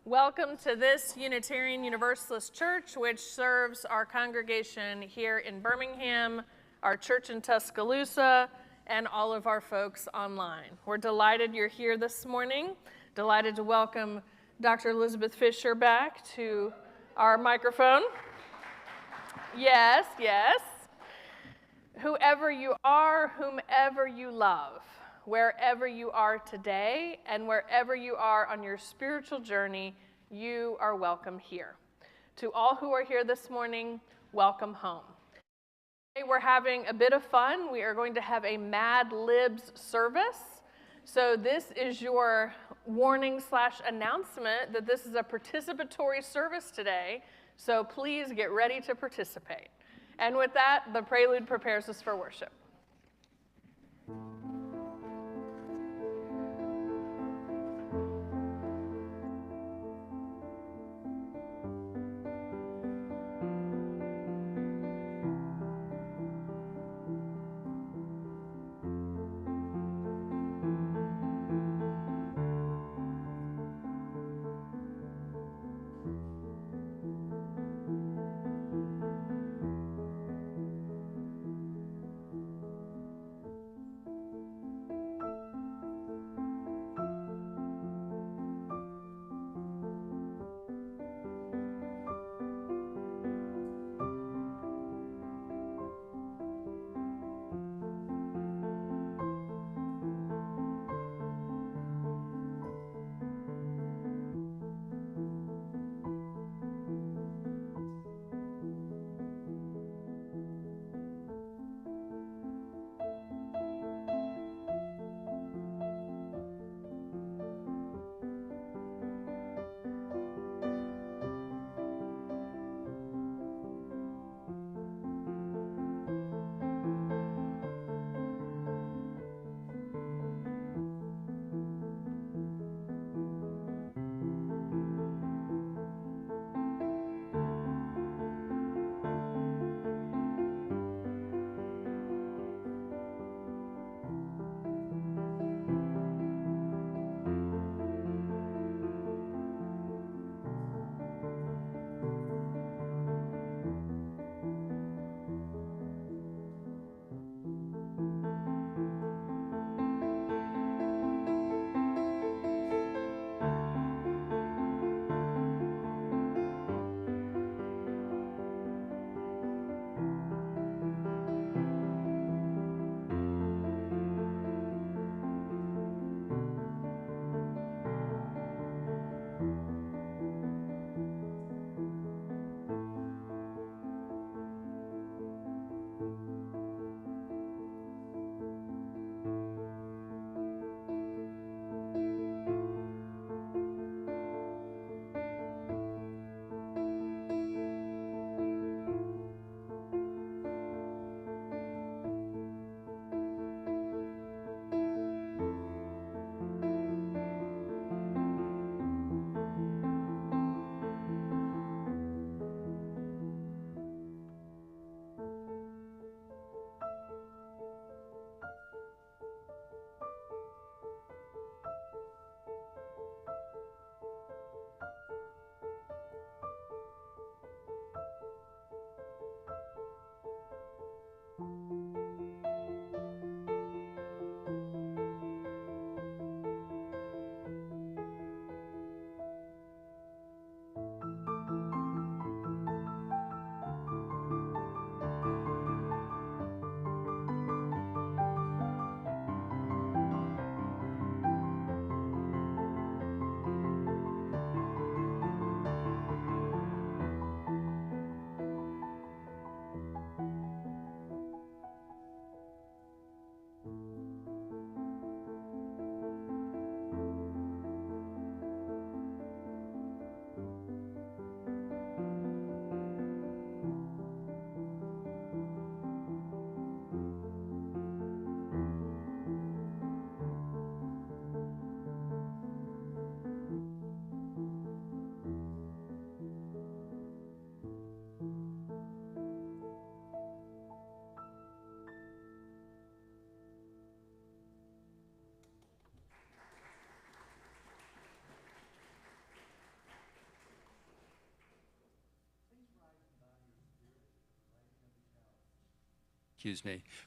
Welcome to this Unitarian Universalist Church, which serves our congregation here in Birmingham, our church in Tuscaloosa, and all of our folks online. We're delighted you're here this morning, delighted to welcome Dr. Elizabeth Fisher back to our microphone. Yes, yes. Whoever you are, whomever you love, wherever you are today, and wherever you are on your spiritual journey, you are welcome here. To all who are here this morning, welcome home. Today we're having a bit of fun. We are going to have a Mad Libs service. So this is your warning / announcement that this is a participatory service today. So please get ready to participate. And with that, the prelude prepares us for worship.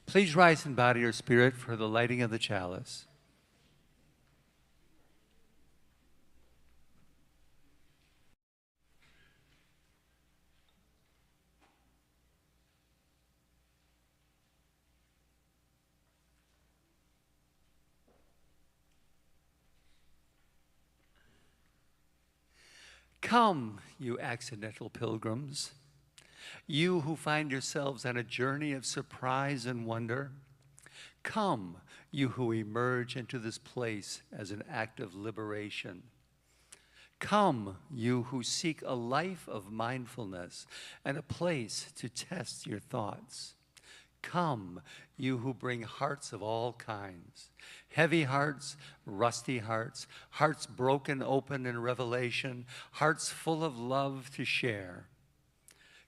Please rise in body or spirit for the lighting of the chalice. Come, you accidental pilgrims, you who find yourselves on a journey of surprise and wonder. Come, you who emerge into this place as an act of liberation. Come, you who seek a life of mindfulness and a place to test your thoughts. Come, you who bring hearts of all kinds, heavy hearts, rusty hearts, hearts broken open in revelation, hearts full of love to share.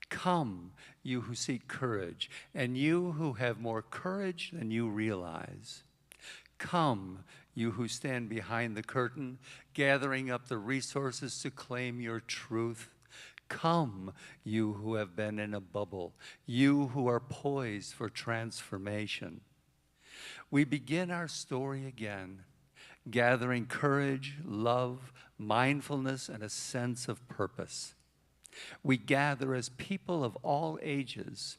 Come, you who seek courage, and you who have more courage than you realize. Come, you who stand behind the curtain, gathering up the resources to claim your truth. Come, you who have been in a bubble, you who are poised for transformation. We begin our story again, gathering courage, love, mindfulness, and a sense of purpose. We gather as people of all ages,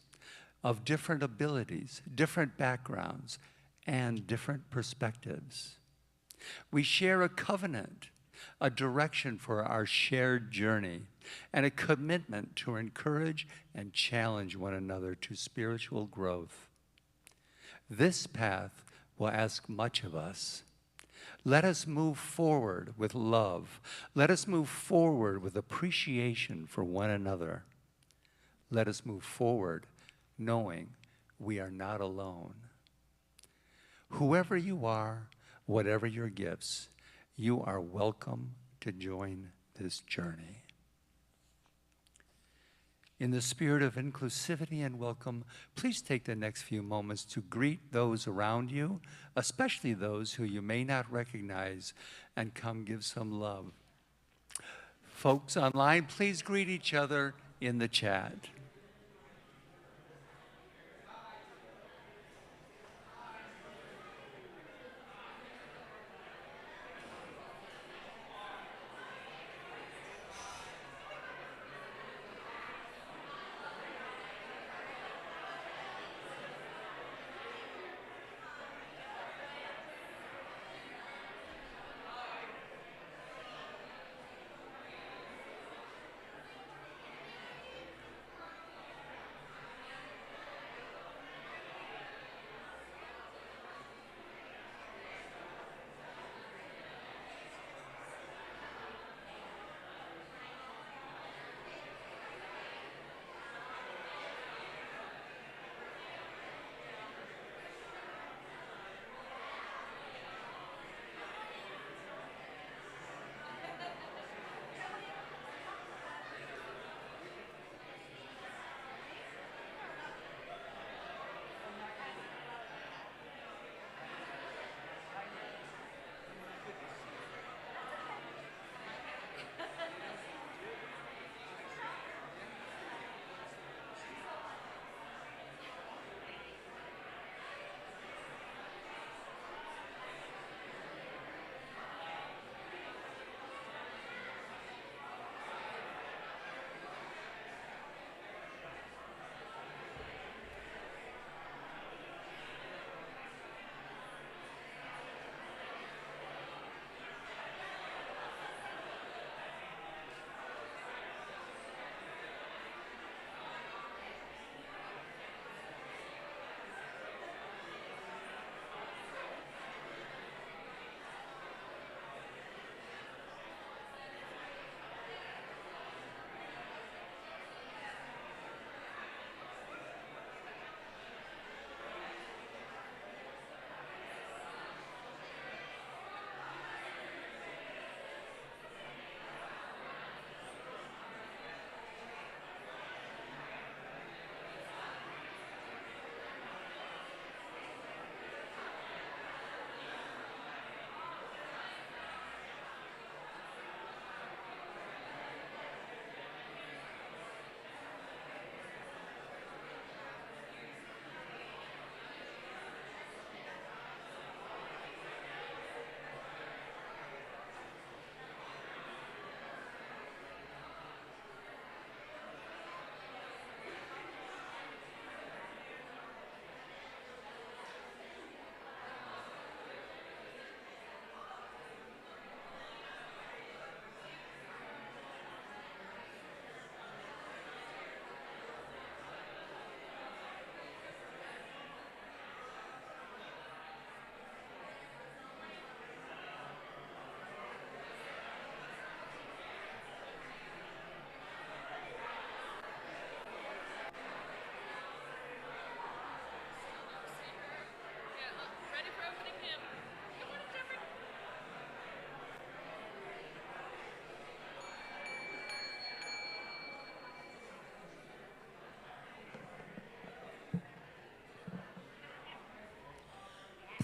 of different abilities, different backgrounds, and different perspectives. We share a covenant, a direction for our shared journey, and a commitment to encourage and challenge one another to spiritual growth. This path will ask much of us. Let us move forward with love. Let us move forward with appreciation for one another. Let us move forward knowing we are not alone. Whoever you are, whatever your gifts, you are welcome to join this journey. In the spirit of inclusivity and welcome, please take the next few moments to greet those around you, especially those who you may not recognize, and come give some love. Folks online, please greet each other in the chat.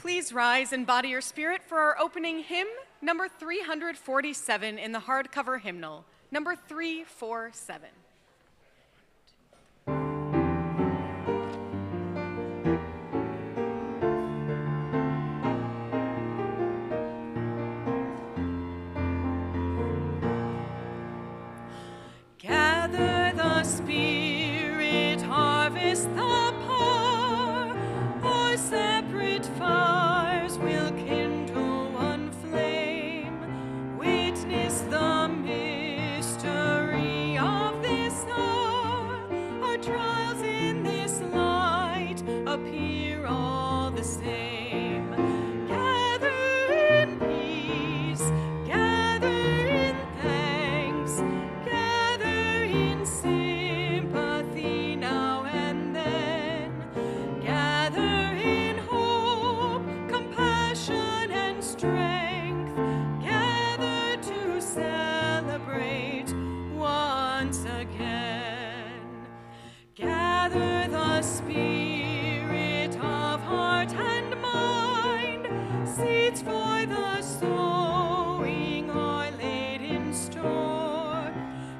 please rise and body your spirit for our opening hymn, number 347 in the hardcover hymnal, number 347. Gather the Spirit, harvest the power, our separate fires will kindle one flame. Witness the mystery of this hour, our trials in this light appear all the same. Gather in peace, gather in thanks, gather in sympathy now and then, gather in hope, compassion and strength, gather to celebrate once again. Gather the Spirit of heart and mind, seeds for the sowing are laid in store,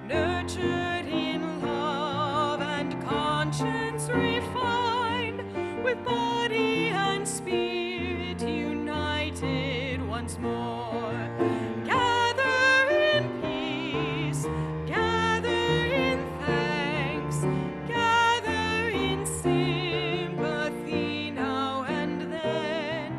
nurtured in love and conscience refined, with body and spirit united once more. Gather in peace, gather in thanks, gather in sympathy now and then,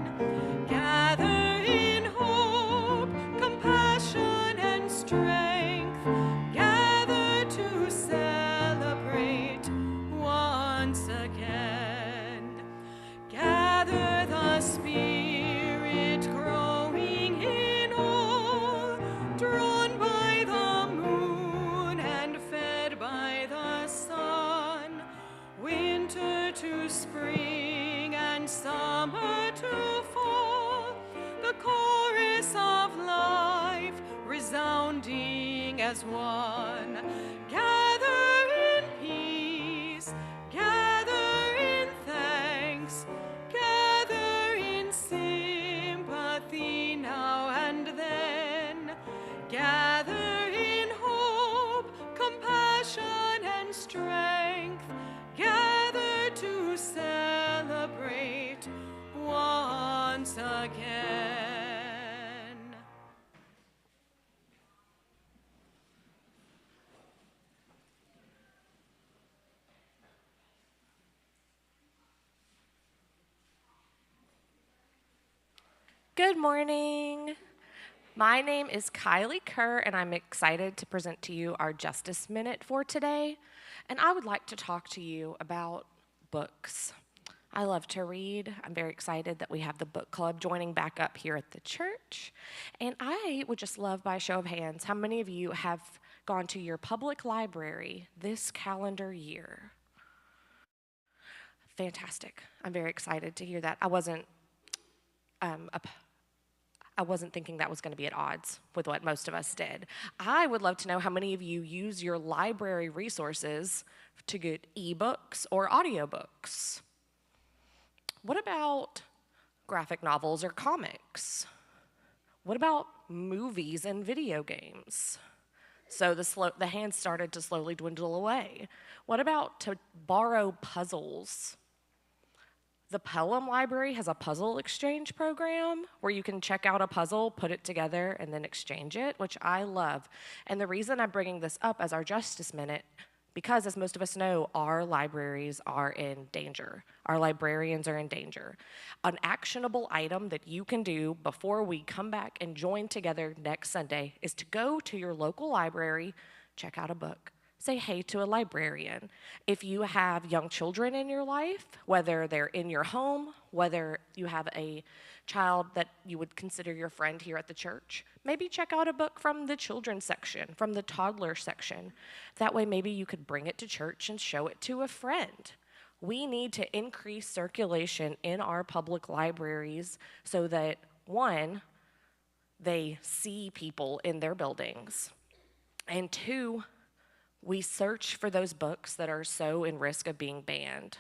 gather in hope, compassion and strength, gather to celebrate once again. Gather the Spirit growing in all, drawn by the moon and fed by the sun, winter to spring and summer to fall, the chorus of life resounding as one. Gather in peace, gather in thanks, gather in sympathy now and then, gather in hope, compassion and strength, gather to celebrate once again. Good morning. My name is Kylie Kerr, and I'm excited to present to you our Justice Minute for today. And I would like to talk to you about books. I love to read. I'm very excited that we have the book club joining back up here at the church. And I would just love, by a show of hands, how many of you have gone to your public library this calendar year? Fantastic. I'm very excited to hear that. I wasn't thinking that was going to be at odds with what most of us did. I would love to know how many of you use your library resources to get ebooks or audiobooks. What about graphic novels or comics? What about movies and video games? So the hands started to slowly dwindle away. What about to borrow puzzles? The Pelham Library has a puzzle exchange program where you can check out a puzzle, put it together, and then exchange it, which I love. And the reason I'm bringing this up as our Justice Minute, because as most of us know, our libraries are in danger. Our librarians are in danger. An actionable item that you can do before we come back and join together next Sunday is to go to your local library, check out a book. Say hey to a librarian. If you have young children in your life, whether they're in your home, whether you have a child that you would consider your friend here at the church, maybe check out a book from the children's section, from the toddler section. That way maybe you could bring it to church and show it to a friend. We need to increase circulation in our public libraries so that, one, they see people in their buildings, and two, we search for those books that are so in risk of being banned.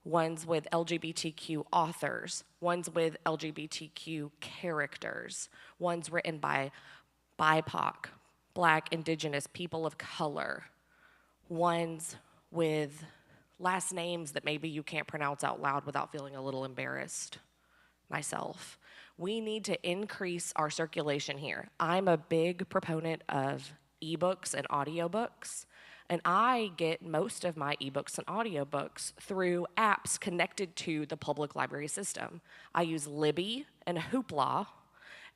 ones with LGBTQ authors, ones with LGBTQ characters, ones written by BIPOC, Black, Indigenous, people of color, ones with last names that maybe you can't pronounce out loud without feeling a little embarrassed. Myself. We need to increase our circulation here. I'm a big proponent of ebooks and audiobooks, and I get most of my ebooks and audiobooks through apps connected to the public library system. I use Libby and Hoopla,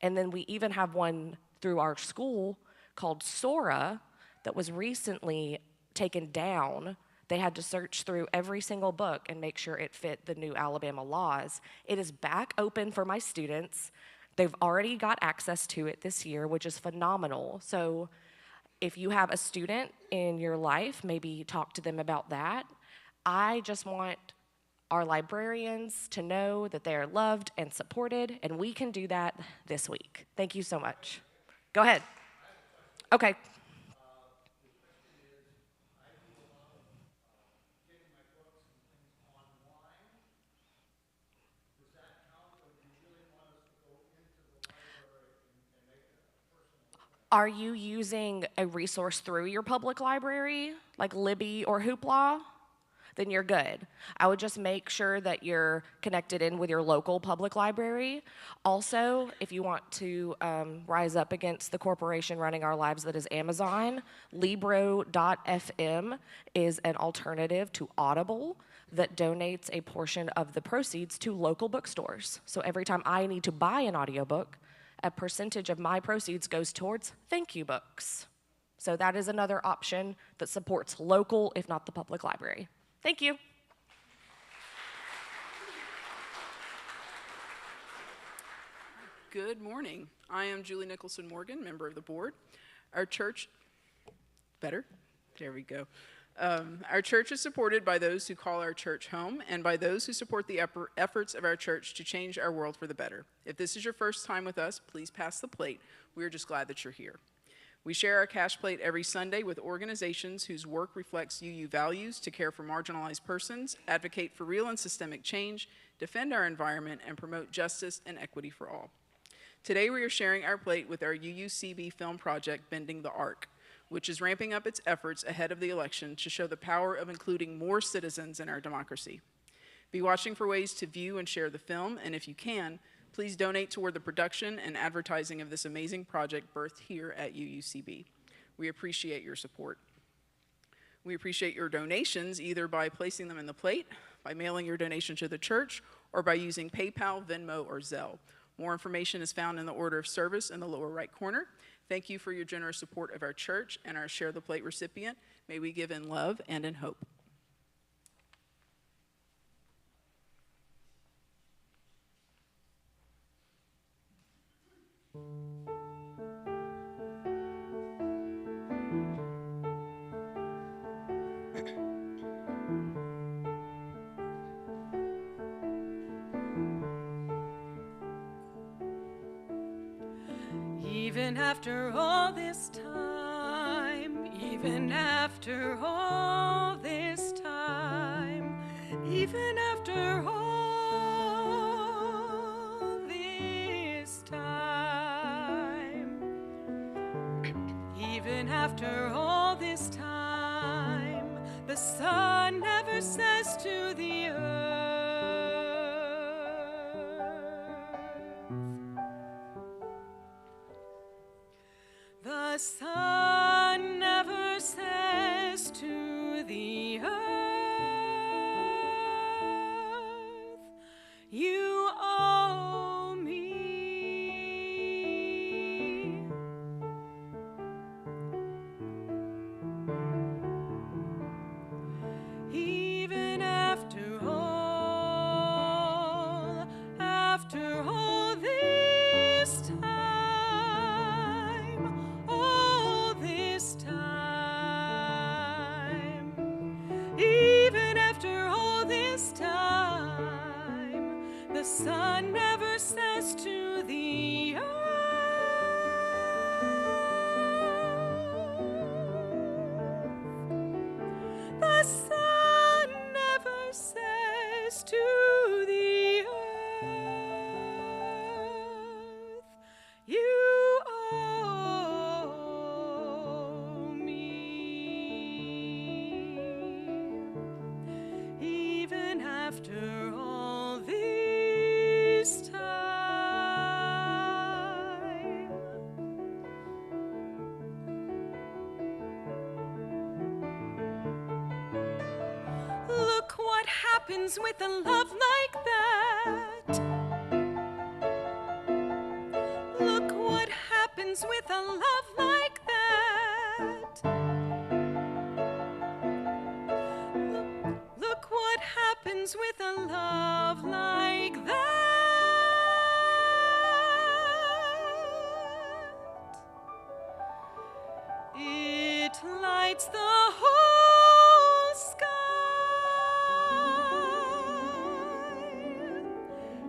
and then we even have one through our school called Sora that was recently taken down. They had to search through every single book and make sure it fit the new Alabama laws. It is back open for my students. They've already got access to it this year, which is phenomenal. So if you have a student in your life, maybe talk to them about that. I just want our librarians to know that they are loved and supported, and we can do that this week. Thank you so much. Go ahead. Okay. Are you using a resource through your public library, like Libby or Hoopla? Then you're good. I would just make sure that you're connected in with your local public library. Also, if you want to rise up against the corporation running our lives that is Amazon, Libro.fm is an alternative to Audible that donates a portion of the proceeds to local bookstores. So every time I need to buy an audiobook, a percentage of my proceeds goes towards thank you books. So that is another option that supports local, if not the public library. Thank you. Good morning. I am Julie Nicholson Morgan, member of the board. Our church, better? There we go. Our church is supported by those who call our church home and by those who support the efforts of our church to change our world for the better. If this is your first time with us, please pass the plate. We are just glad that you're here. We share our cash plate every Sunday with organizations whose work reflects UU values to care for marginalized persons, advocate for real and systemic change, defend our environment, and promote justice and equity for all. Today we are sharing our plate with our UUCB film project, Bending the Arc, which is ramping up its efforts ahead of the election to show the power of including more citizens in our democracy. Be watching for ways to view and share the film, and if you can, please donate toward the production and advertising of this amazing project birthed here at UUCB. We appreciate your support. We appreciate your donations either by placing them in the plate, by mailing your donation to the church, or by using PayPal, Venmo, or Zelle. More information is found in the order of service in the lower right corner. Thank you for your generous support of our church and our Share the Plate recipient. May we give in love and in hope. Even after all this time, even after all this time, even after all this time, even after all this time, the sun never says to the earth, the sun never says to the earth, you owe me. Even after all this time, all this time, even after all this time, the sun never says to the earth, the sun never says happens with a love like that. Look what happens with a love like that. Look what happens with a love like that. It lights the whole sky.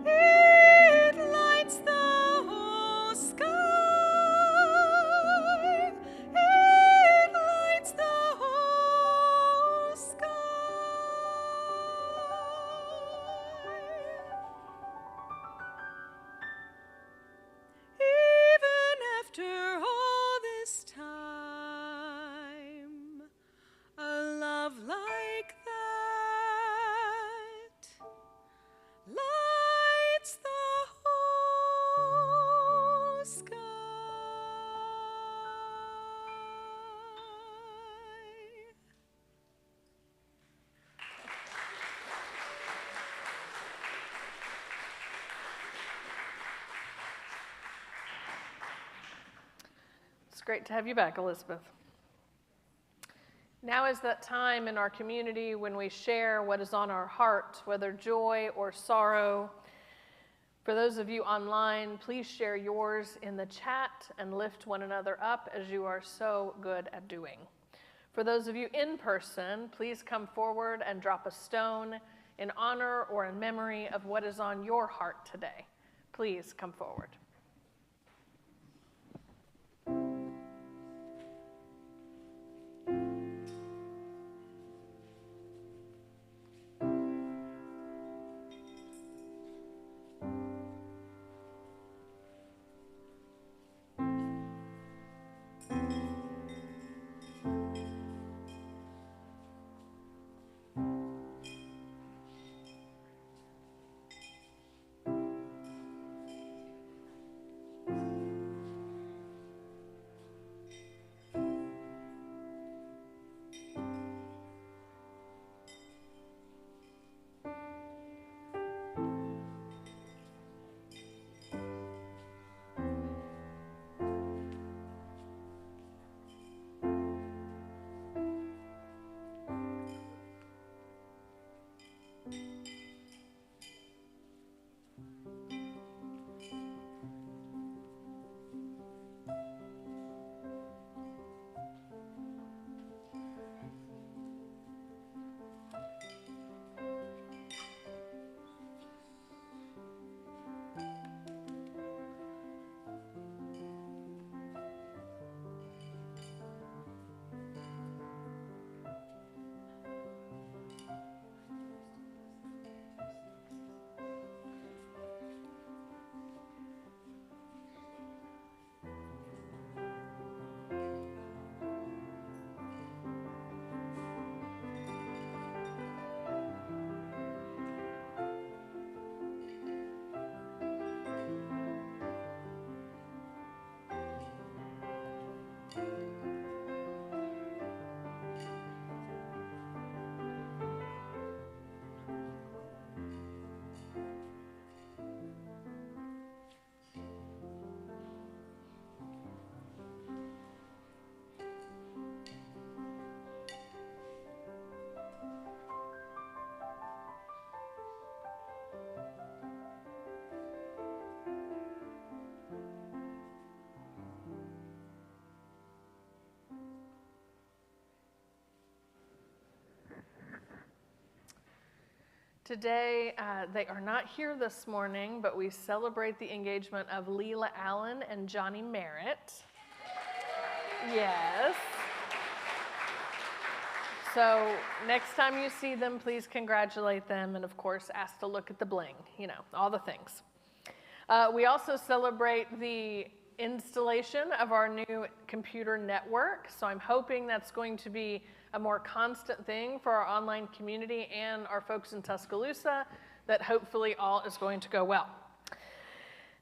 It lights the whole sky. It lights the whole sky. Even after all this time, a love like that lights the whole sky. It's great to have you back, Elizabeth. Now is that time in our community when we share what is on our heart, whether joy or sorrow. For those of you online, please share yours in the chat and lift one another up as you are so good at doing. For those of you in person, please come forward and drop a stone in honor or in memory of what is on your heart today. Please come forward. Today, they are not here this morning, but we celebrate the engagement of Leela Allen and Johnny Merritt. Yes. So next time you see them, please congratulate them, and of course, ask to look at the bling, you know, all the things. We also celebrate the installation of our new computer network, so I'm hoping that's going to be a more constant thing for our online community and our folks in Tuscaloosa, that hopefully all is going to go well.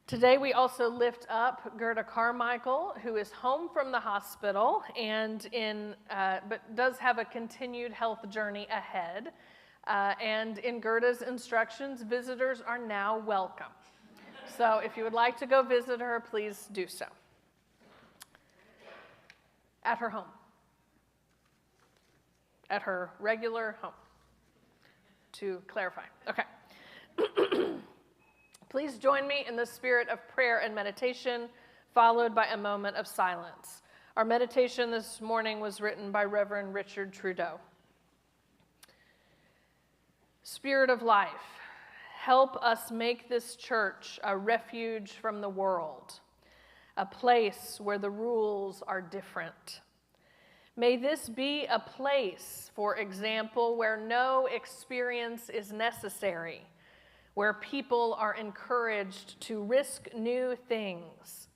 Today we also lift up Gerda Carmichael, who is home from the hospital and but does have a continued health journey ahead. And in Gerda's instructions, visitors are now welcome. So if you would like to go visit her, please do so. At her home. At her regular home. To clarify. Okay. Please join me in the spirit of prayer and meditation, followed by a moment of silence. Our meditation this morning was written by Reverend Richard Trudeau. Spirit of life, help us make this church a refuge from the world, a place where the rules are different. May this be a place, for example, where no experience is necessary, where people are encouraged to risk new things,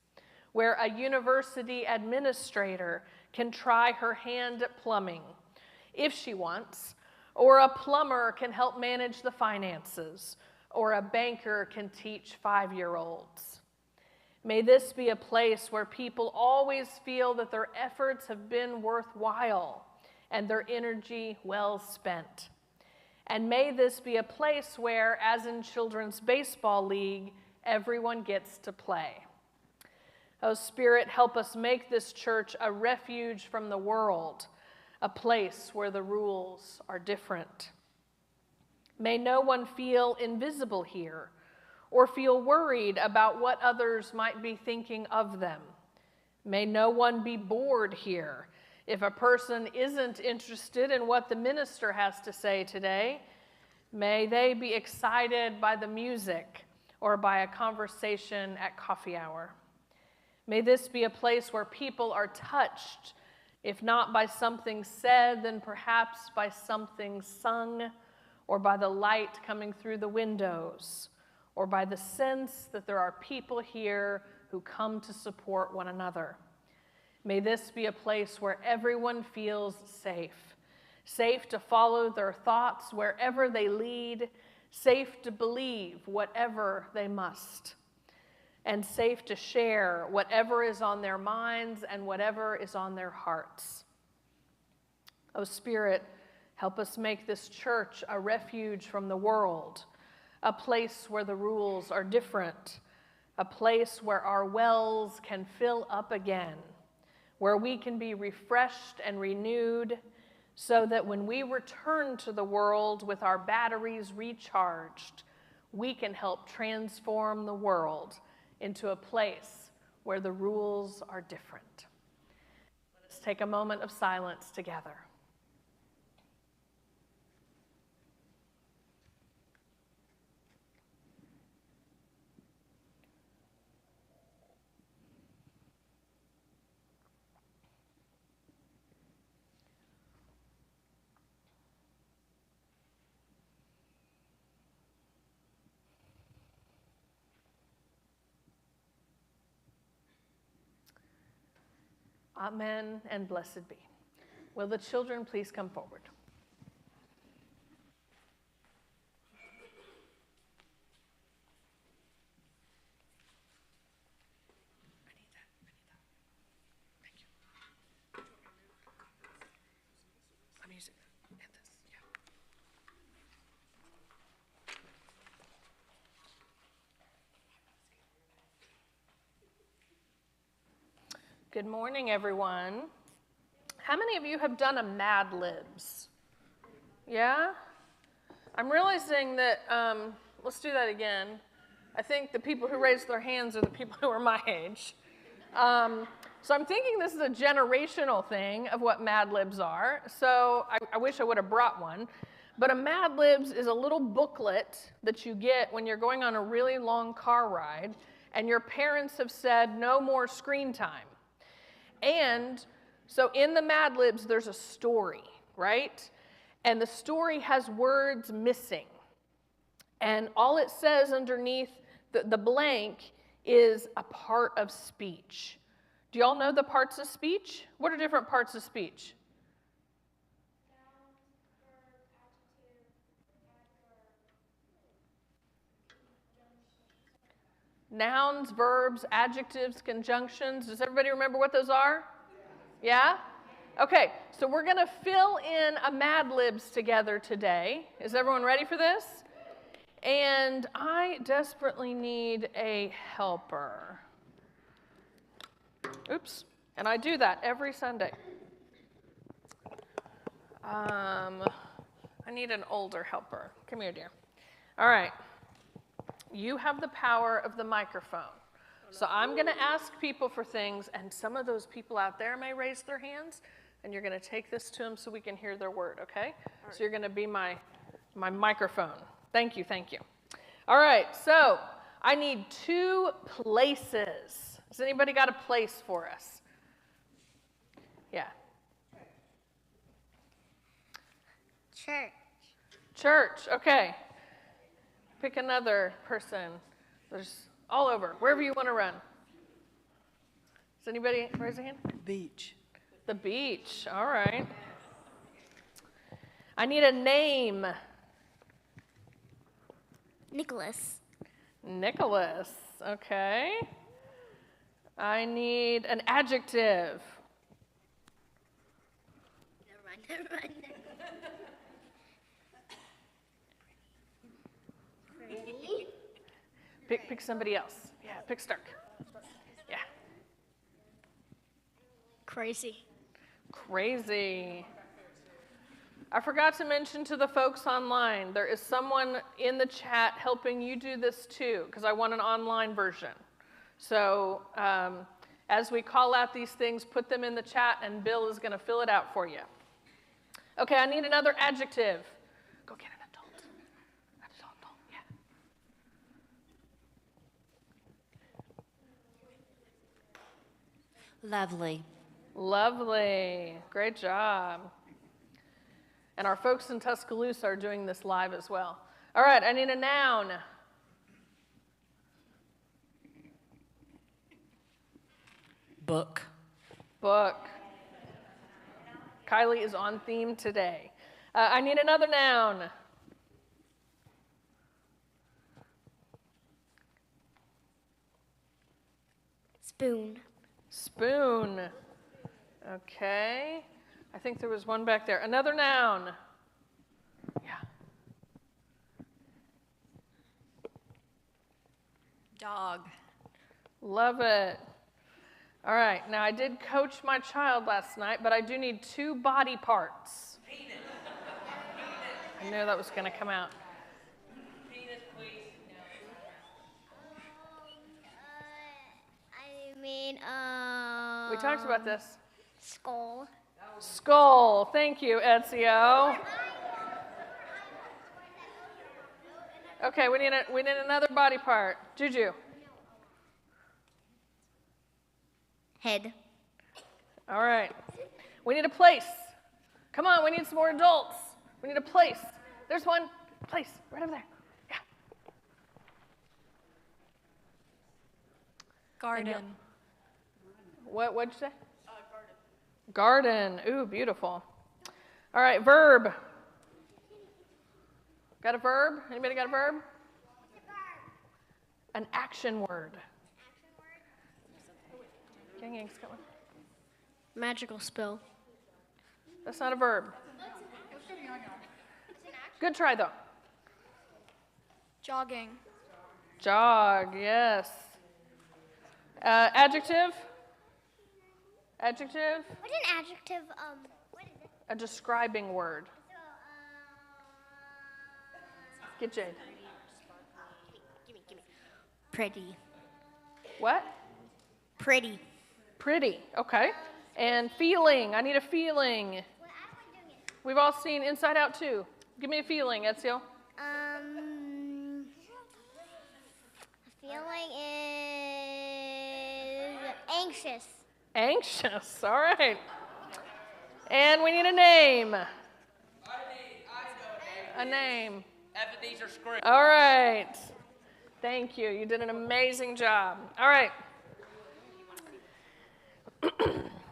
where a university administrator can try her hand at plumbing, if she wants, or a plumber can help manage the finances, or a banker can teach 5-year-olds. May this be a place where people always feel that their efforts have been worthwhile and their energy well spent. And may this be a place where, as in Children's Baseball League, everyone gets to play. Oh, Spirit, help us make this church a refuge from the world, a place where the rules are different. May no one feel invisible here or feel worried about what others might be thinking of them. May no one be bored here. If a person isn't interested in what the minister has to say today, may they be excited by the music or by a conversation at coffee hour. May this be a place where people are touched, if not by something said, then perhaps by something sung, or by the light coming through the windows, or by the sense that there are people here who come to support one another. May this be a place where everyone feels safe, safe to follow their thoughts wherever they lead, safe to believe whatever they must, and safe to share whatever is on their minds and whatever is on their hearts. Oh, Spirit, help us make this church a refuge from the world, a place where the rules are different, a place where our wells can fill up again, where we can be refreshed and renewed, so that when we return to the world with our batteries recharged, we can help transform the world into a place where the rules are different. Let us take a moment of silence together. Amen and blessed be. Will the children please come forward? Good morning, everyone. How many of you have done a Mad Libs? Yeah? I'm realizing that, let's do that again. I think the people who raised their hands are the people who are my age. So I'm thinking this is a generational thing of what Mad Libs are. So I wish I would have brought one. But a Mad Libs is a little booklet that you get when you're going on a really long car ride and your parents have said no more screen time. And so in the Mad Libs, there's a story, right? And the story has words missing. And all it says underneath the blank is a part of speech. Do y'all know the parts of speech? What are different parts of speech? Nouns, verbs, adjectives, conjunctions. Does everybody remember what those are? Yeah? Okay, so we're going to fill in a Mad Libs together today. Is everyone ready for this? And I desperately need a helper. Oops. And I do that every Sunday. I need an older helper. Come here, dear. All right. You have the power of the microphone. So I'm going to ask people for things, and some of those people out there may raise their hands, and you're going to take this to them so we can hear their word, okay? So you're going to be my microphone. Thank you, thank you. All right, so I need 2 places. Has anybody got a place for us? Yeah. Church. Church, okay. Pick another person. There's all over, wherever you want to run. Does anybody raise a hand? Beach. The beach, all right. I need a name. Nicholas. Nicholas, okay. I need an adjective. Never mind. Pick somebody else. Yeah, pick Stark. Yeah. Crazy. Crazy. I forgot to mention to the folks online, there is someone in the chat helping you do this too, because I want an online version. So as we call out these things, put them in the chat, and Bill is going to fill it out for you. Okay, I need another adjective. Go get an adult. Adult, yeah. Lovely. Lovely. Great job. And our folks in Tuscaloosa are doing this live as well. All right, I need a noun. Book. Book. Kylie is on theme today. I need another noun. Spoon. Spoon. Okay. I think there was one back there. Another noun. Yeah. Dog. Love it. All right. Now, I did coach my child last night, but I do need 2 body parts. I knew that was going to come out. We talked about this. Skull. Skull. Thank you, Ezio. Okay, we need another body part. Juju. Head. All right. We need a place. Come on, we need some more adults. We need a place. There's one place right over there. Yeah. Garden. What'd you say? Garden. Garden. Ooh, beautiful. All right, verb. Got a verb? Anybody got a verb? An action word. Gang Gang's coming. Magical spill. That's not a verb. Good try, though. Jogging. Jog, yes. Adjective? Adjective? What's an adjective? What is it? A describing word. Get Jade. Give me. Pretty. What? Pretty. Pretty, okay. And feeling, I need a feeling. We've all seen Inside Out 2. Give me a feeling, Ezio. The feeling is anxious. Anxious, all right. And we need a name. A name. Ebenezer Scrooge. All right. Thank you. You did an amazing job. All right.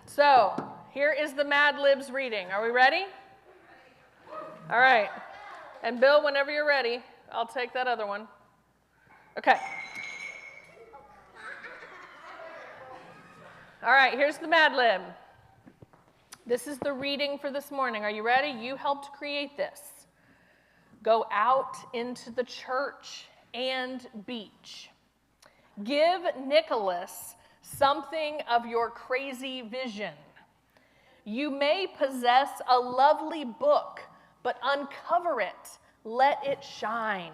So, here is the Mad Libs reading. Are we ready? All right. And Bill, whenever you're ready, I'll take that other one. Okay. All right, here's the Mad Lib. This is the reading for this morning. Are you ready? You helped create this. Go out into the church and beach. Give Nicholas something of your crazy vision. You may possess a lovely book, but uncover it. Let it shine.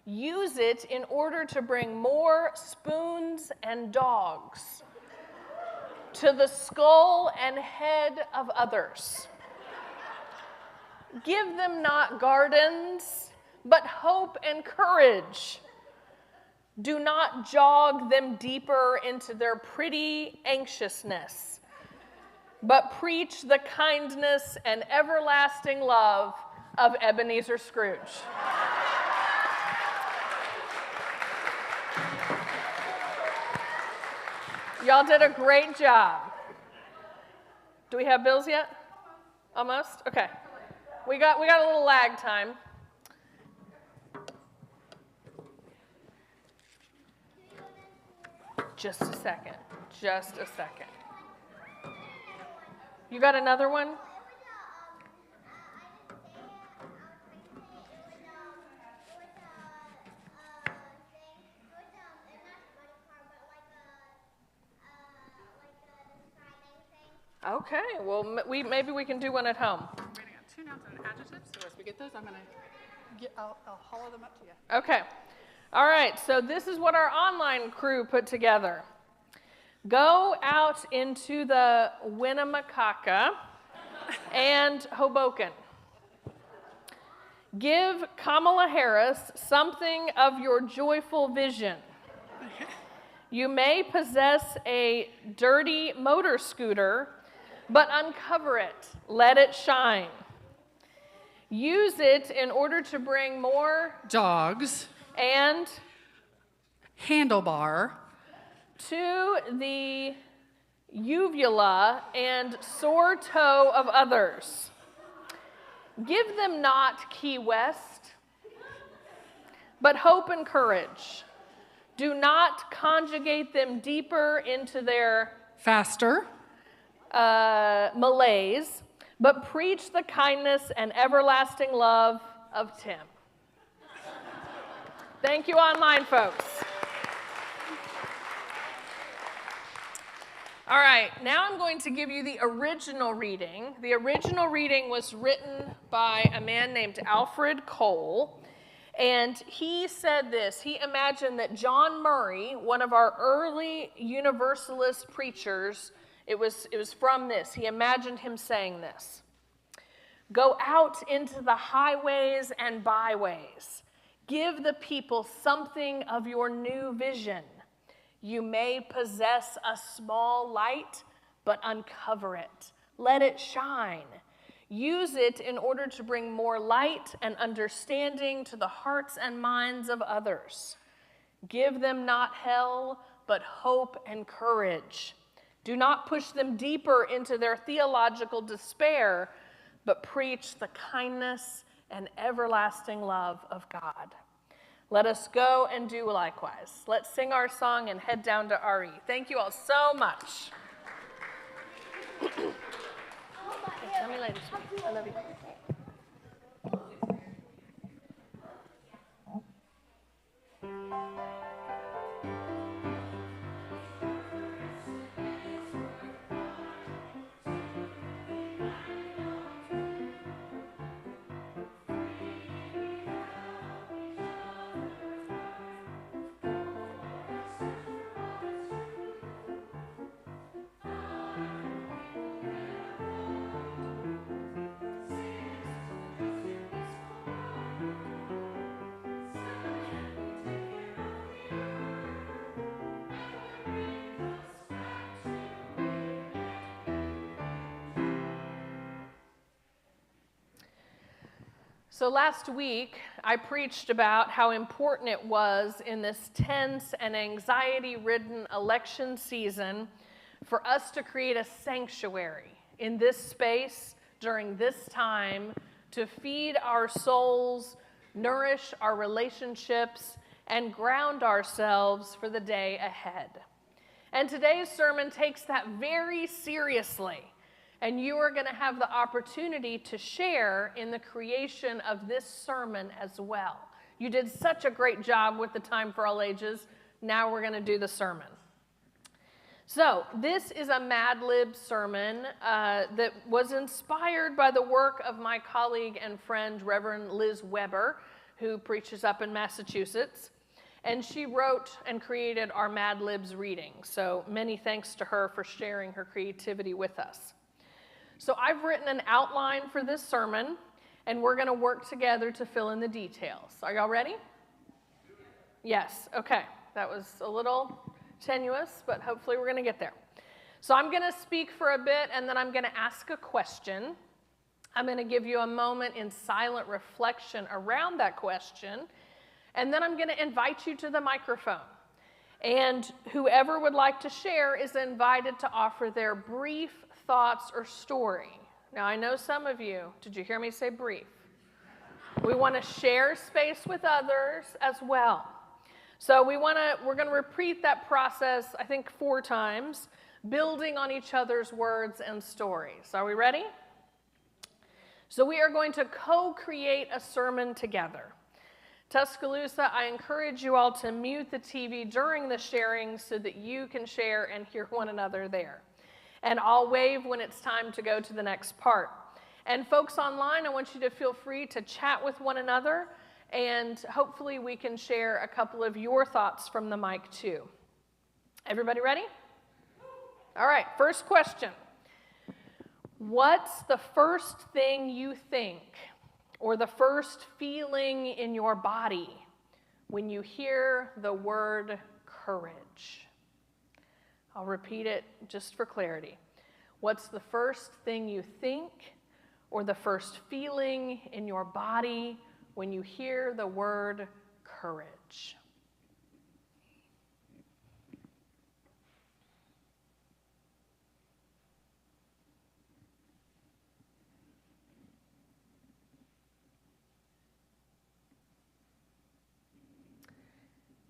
Use it in order to bring more spoons and dogs to the skull and head of others. Give them not gardens, but hope and courage. Do not jog them deeper into their pretty anxiousness, but preach the kindness and everlasting love of Ebenezer Scrooge. Y'all did a great job. Do we have bills yet? Almost? Okay. We got a little lag time. Just a second. Just a second. You got another one? Okay, well, maybe we can do one at home. We're waiting on 2 nouns and adjectives, so as we get those, I'll hollow them up to you. Okay. All right, so this is what our online crew put together. Go out into the Winnemucca and Hoboken. Give Kamala Harris something of your joyful vision. You may possess a dirty motor scooter, but uncover it. Let it shine. Use it in order to bring more dogs and handlebar to the uvula and sore toe of others. Give them not Key West, but hope and courage. Do not conjugate them deeper into their faster malaise, but preach the kindness and everlasting love of Tim. Thank you, online folks. All right, now I'm going to give you the original reading. The original reading was written by a man named Alfred Cole, and he said this. He imagined that John Murray, one of our early Universalist preachers, it was from this. He imagined him saying this. Go out into the highways and byways. Give the people something of your new vision. You may possess a small light, but uncover it. Let it shine. Use it in order to bring more light and understanding to the hearts and minds of others. Give them not hell, but hope and courage. Do not push them deeper into their theological despair, but preach the kindness and everlasting love of God. Let us go and do likewise. Let's sing our song and head down to RE. Thank you all so much. Tell me later. I love you. So last week, I preached about how important it was in this tense and anxiety-ridden election season for us to create a sanctuary in this space during this time to feed our souls, nourish our relationships, and ground ourselves for the day ahead. And today's sermon takes that very seriously And you are going to have the opportunity to share in the creation of this sermon as well. You did such a great job with the Time for All Ages. Now we're going to do the sermon. So this is a Mad Lib sermon that was inspired by the work of my colleague and friend, Reverend Liz Weber, who preaches up in Massachusetts. And she wrote and created our Mad Libs reading. So many thanks to her for sharing her creativity with us. So I've written an outline for this sermon, and we're going to work together to fill in the details. Are y'all ready? Yes, okay. That was a little tenuous, but hopefully we're going to get there. So I'm going to speak for a bit, and then I'm going to ask a question. I'm going to give you a moment in silent reflection around that question, and then I'm going to invite you to the microphone. And whoever would like to share is invited to offer their brief thoughts or story. Now, I know some of you, did you hear me say brief? We want to share space with others as well. So we're going to repeat that process, I think 4 times, building on each other's words and stories. Are we ready? So we are going to co-create a sermon together. Tuscaloosa, I encourage you all to mute the TV during the sharing so that you can share and hear one another there. And I'll wave when it's time to go to the next part. And folks online, I want you to feel free to chat with one another, and hopefully we can share a couple of your thoughts from the mic too. Everybody ready? All right, first question. What's the first thing you think or the first feeling in your body when you hear the word courage? I'll repeat it just for clarity. What's the first thing you think or the first feeling in your body when you hear the word courage?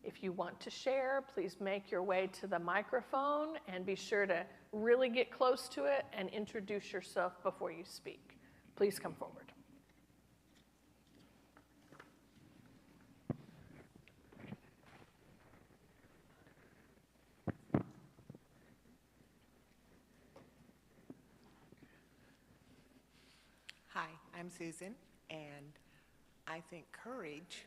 If you want to share, please make your way to the microphone and be sure to really get close to it and introduce yourself before you speak. Please come forward. Hi, I'm Susan, and I think courage,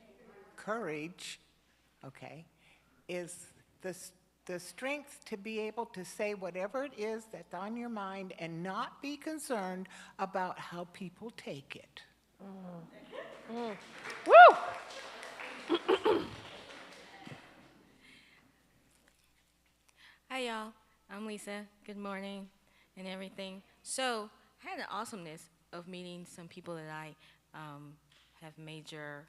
is the strength to be able to say whatever it is that's on your mind and not be concerned about how people take it. Woo! Hi, y'all. I'm Lisa. Good morning and everything. So, I had the awesomeness of meeting some people that I have major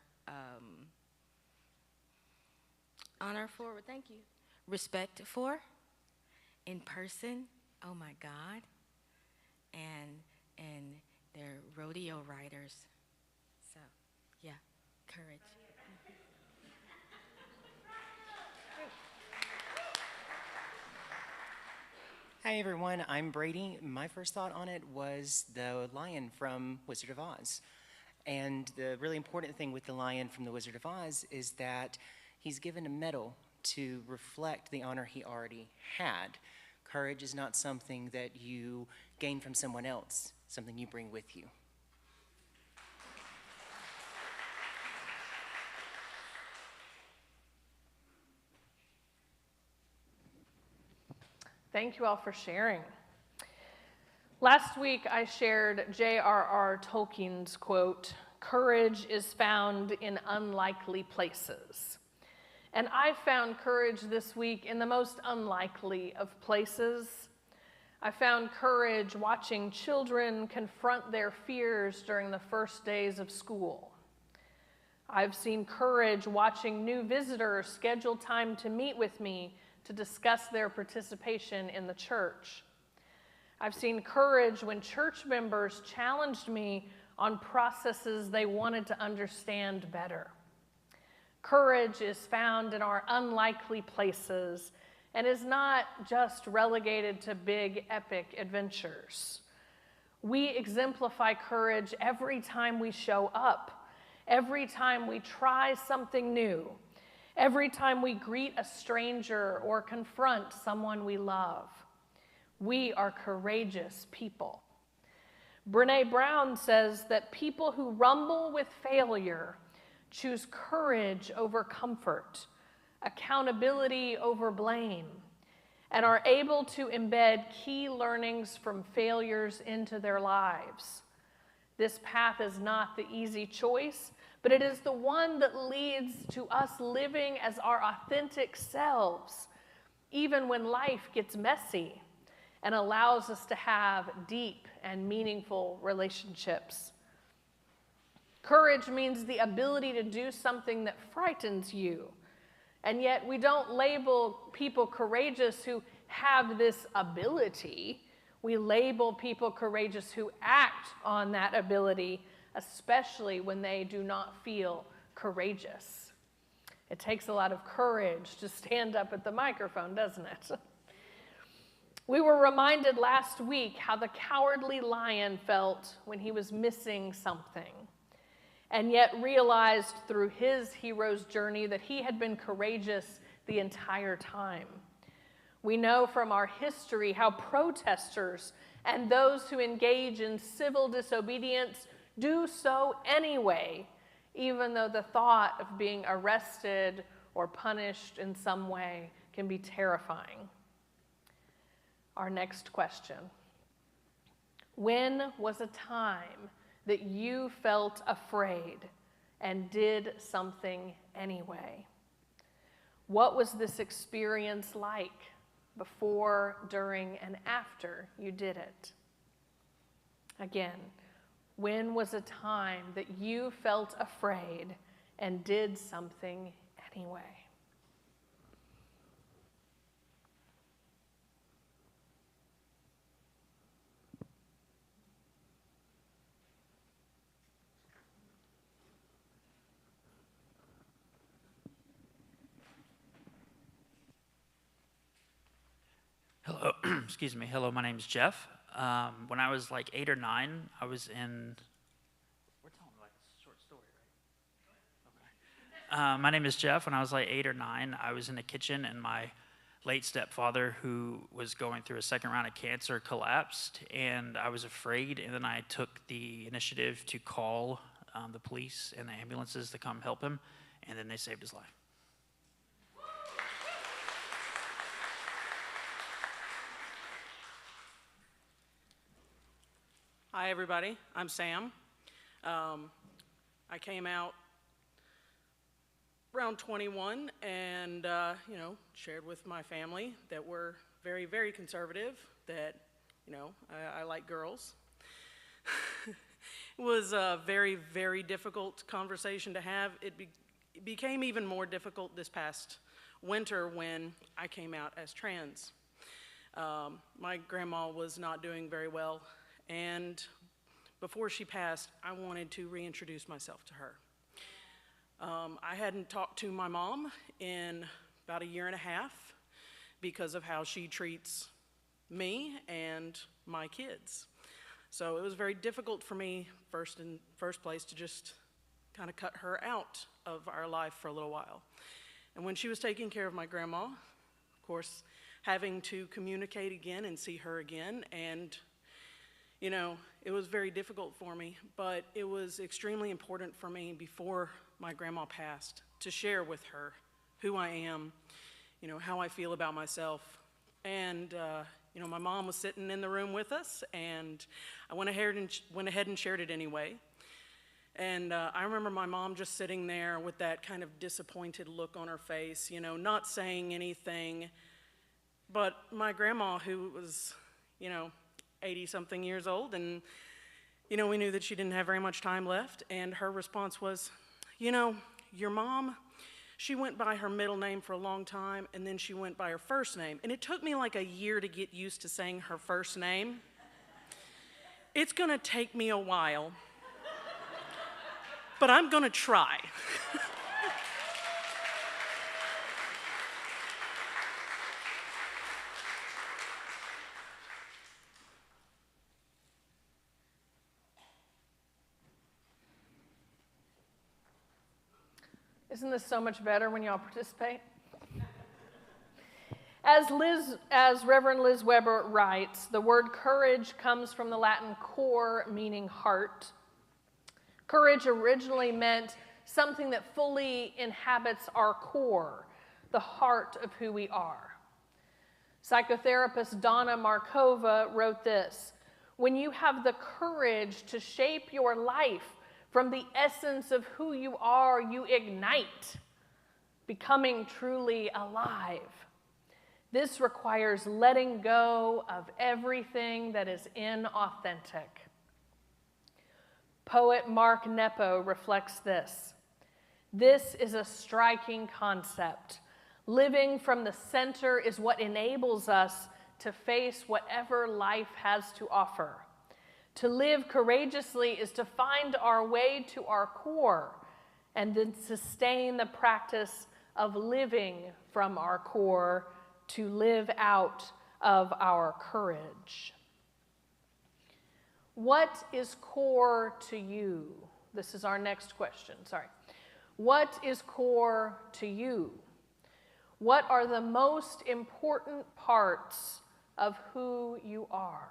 honor for, thank you, respect for in person. Oh my God. And they're rodeo riders. So, yeah, courage. Hi everyone, I'm Brady. My first thought on it was the lion from Wizard of Oz. And the really important thing with the lion from the Wizard of Oz is that he's given a medal to reflect the honor he already had. Courage is not something that you gain from someone else, something you bring with you. Thank you all for sharing. Last week, I shared J.R.R. Tolkien's quote, "Courage is found in unlikely places." And I found courage this week in the most unlikely of places. I found courage watching children confront their fears during the first days of school. I've seen courage watching new visitors schedule time to meet with me to discuss their participation in the church. I've seen courage when church members challenged me on processes they wanted to understand better. Courage is found in our unlikely places and is not just relegated to big, epic adventures. We exemplify courage every time we show up, every time we try something new, every time we greet a stranger or confront someone we love. We are courageous people. Brené Brown says that people who rumble with failure choose courage over comfort, accountability over blame, and are able to embed key learnings from failures into their lives. This path is not the easy choice, but it is the one that leads to us living as our authentic selves, even when life gets messy, and allows us to have deep and meaningful relationships. Courage means the ability to do something that frightens you, and yet we don't label people courageous who have this ability. We label people courageous who act on that ability, especially when they do not feel courageous. It takes a lot of courage to stand up at the microphone, doesn't it? We were reminded last week how the cowardly lion felt when he was missing something, and yet realized through his hero's journey that he had been courageous the entire time. We know from our history how protesters and those who engage in civil disobedience do so anyway, even though the thought of being arrested or punished in some way can be terrifying. Our next question: when was a time that you felt afraid and did something anyway? What was this experience like before, during, and after you did it? Again, when was a time that you felt afraid and did something anyway? Hello, excuse me. Hello, my name is Jeff. When I was like 8 or 9, I was in. We're telling like a short story, right? Okay. My name is Jeff. When I was like 8 or 9, I was in the kitchen, and my late stepfather, who was going through a second round of cancer, collapsed, and I was afraid. And then I took the initiative to call the police and the ambulances to come help him, and then they saved his life. Hi, everybody. I'm Sam. I came out around 21 and, shared with my family that we're very, very conservative, that, I like girls. It was a very, very difficult conversation to have. It became even more difficult this past winter when I came out as trans. My grandma was not doing very well. And before she passed, I wanted to reintroduce myself to her. I hadn't talked to my mom in about 1.5 years because of how she treats me and my kids. So it was very difficult for me, first place, to just kind of cut her out of our life for a little while. And when she was taking care of my grandma, of course, having to communicate again and see her again, and it was very difficult for me, but it was extremely important for me before my grandma passed to share with her who I am, how I feel about myself. And, my mom was sitting in the room with us, and I went ahead and shared it anyway. And I remember my mom just sitting there with that kind of disappointed look on her face, not saying anything. But my grandma, who was, 80-something years old, and, we knew that she didn't have very much time left, and her response was, your mom, she went by her middle name for a long time, and then she went by her first name, and it took me like 1 year to get used to saying her first name. It's gonna take me a while, but I'm gonna try. Isn't this so much better when y'all participate? As Reverend Liz Weber writes, the word courage comes from the Latin cor, meaning heart. Courage originally meant something that fully inhabits our core, the heart of who we are. Psychotherapist Donna Markova wrote this: when you have the courage to shape your life from the essence of who you are, you ignite, becoming truly alive. This requires letting go of everything that is inauthentic. Poet Mark Nepo reflects this: this is a striking concept. Living from the center is what enables us to face whatever life has to offer. To live courageously is to find our way to our core and then sustain the practice of living from our core to live out of our courage. What is core to you? This is our next question, sorry. What is core to you? What are the most important parts of who you are?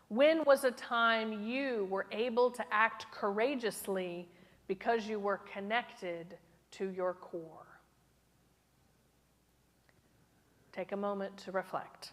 When was a time you were able to act courageously because you were connected to your core? Take a moment to reflect.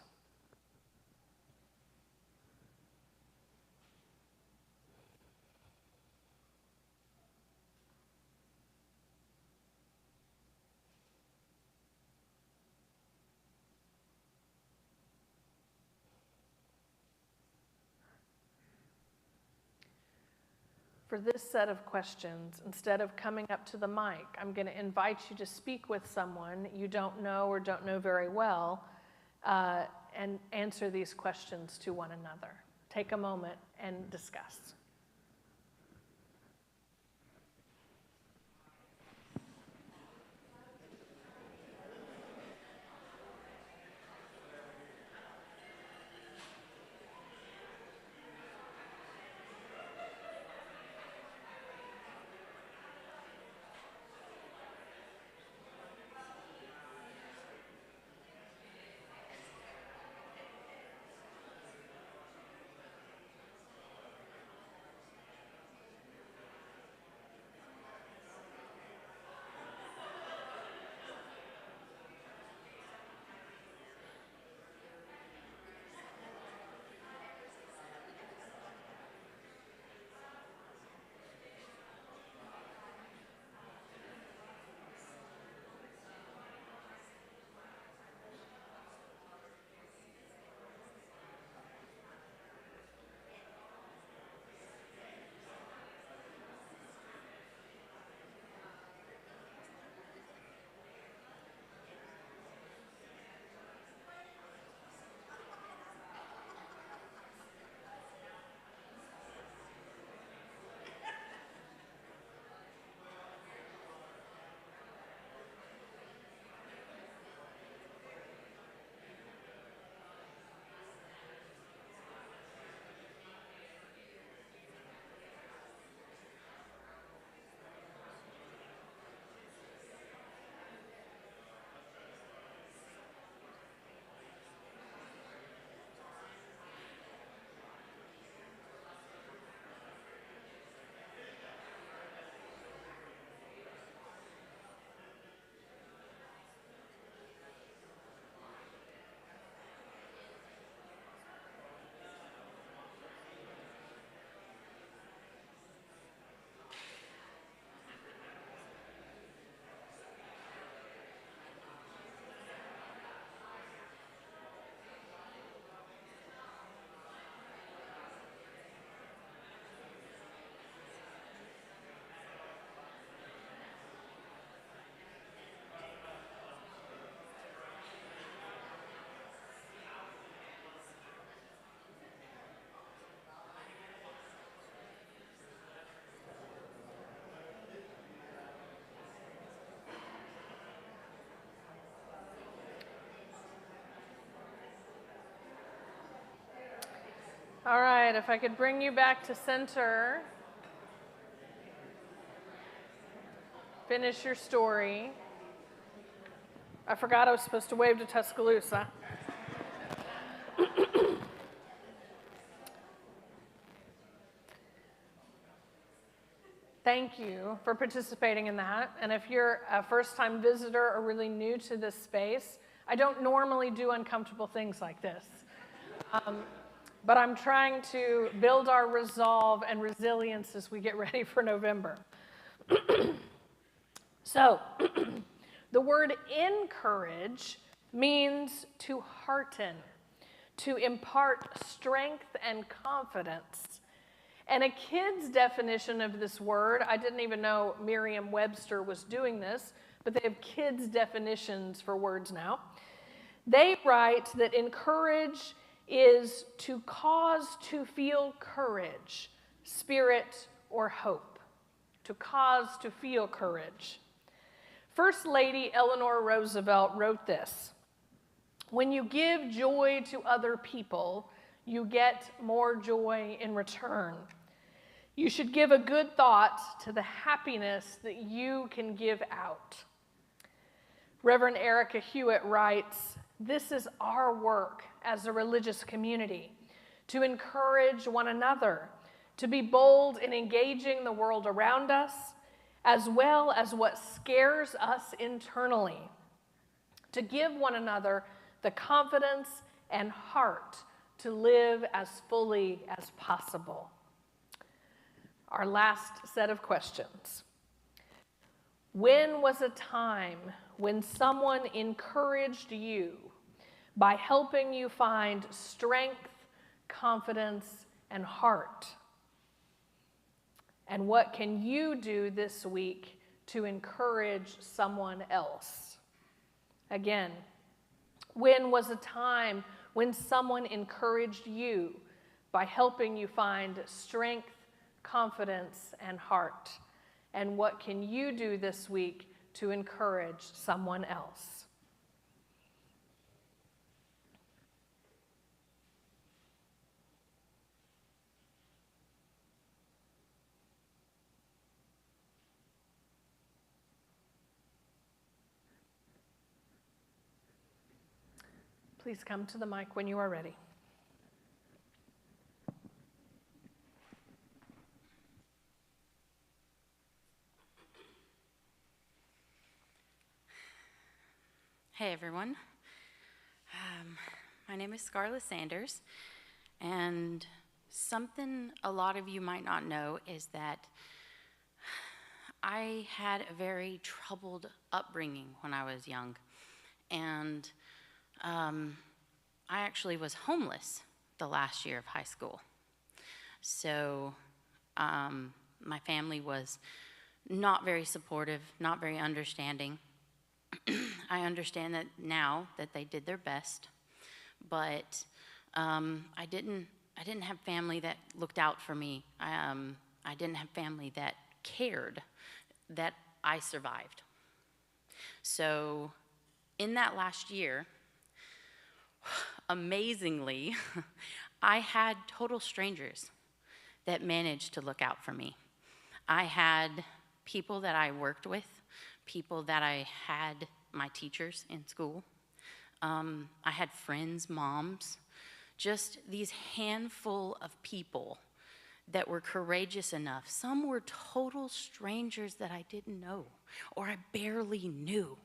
For this set of questions, instead of coming up to the mic, I'm going to invite you to speak with someone you don't know or don't know very well and answer these questions to one another. Take a moment and discuss. All right, if I could bring you back to center. finish your story. I forgot I was supposed to wave to Tuscaloosa. Thank you for participating in that. And if you're a first-time visitor or really new to this space, I don't normally do uncomfortable things like this. But I'm trying to build our resolve and resilience as we get ready for November. So, the word encourage means to hearten, to impart strength and confidence. And a kid's definition of this word, I didn't even know Merriam-Webster was doing this, but they have kids' definitions for words now. They write that encourage is to cause to feel courage, spirit, or hope. To cause to feel courage. First Lady Eleanor Roosevelt wrote this: "When you give joy to other people, you get more joy in return. You should give a good thought to the happiness that you can give out." Reverend Erica Hewitt writes, "This is our work as a religious community, to encourage one another, to be bold in engaging the world around us, as well as what scares us internally, to give one another the confidence and heart to live as fully as possible." Our last set of questions. When was a time when someone encouraged you by helping you find strength, confidence, and heart? And what can you do this week to encourage someone else? Again, when was a time when someone encouraged you by helping you find strength, confidence, and heart? And what can you do this week to encourage someone else? Please come to the mic when you are ready. Hey everyone, my name is Scarlett Sanders, and something a lot of you might not know is that I had a very troubled upbringing when I was young, and I actually was homeless the last year of high school. So my family was not very supportive, not very understanding. I understand that now that they did their best, but I didn't have family that looked out for me. I didn't have family that cared that I survived. So in that last year, amazingly, I had total strangers that managed to look out for me. I had people that I worked with, people that I had, my teachers in school. I had friends, moms, just these handful of people that were courageous enough. Some were total strangers that I didn't know or I barely knew,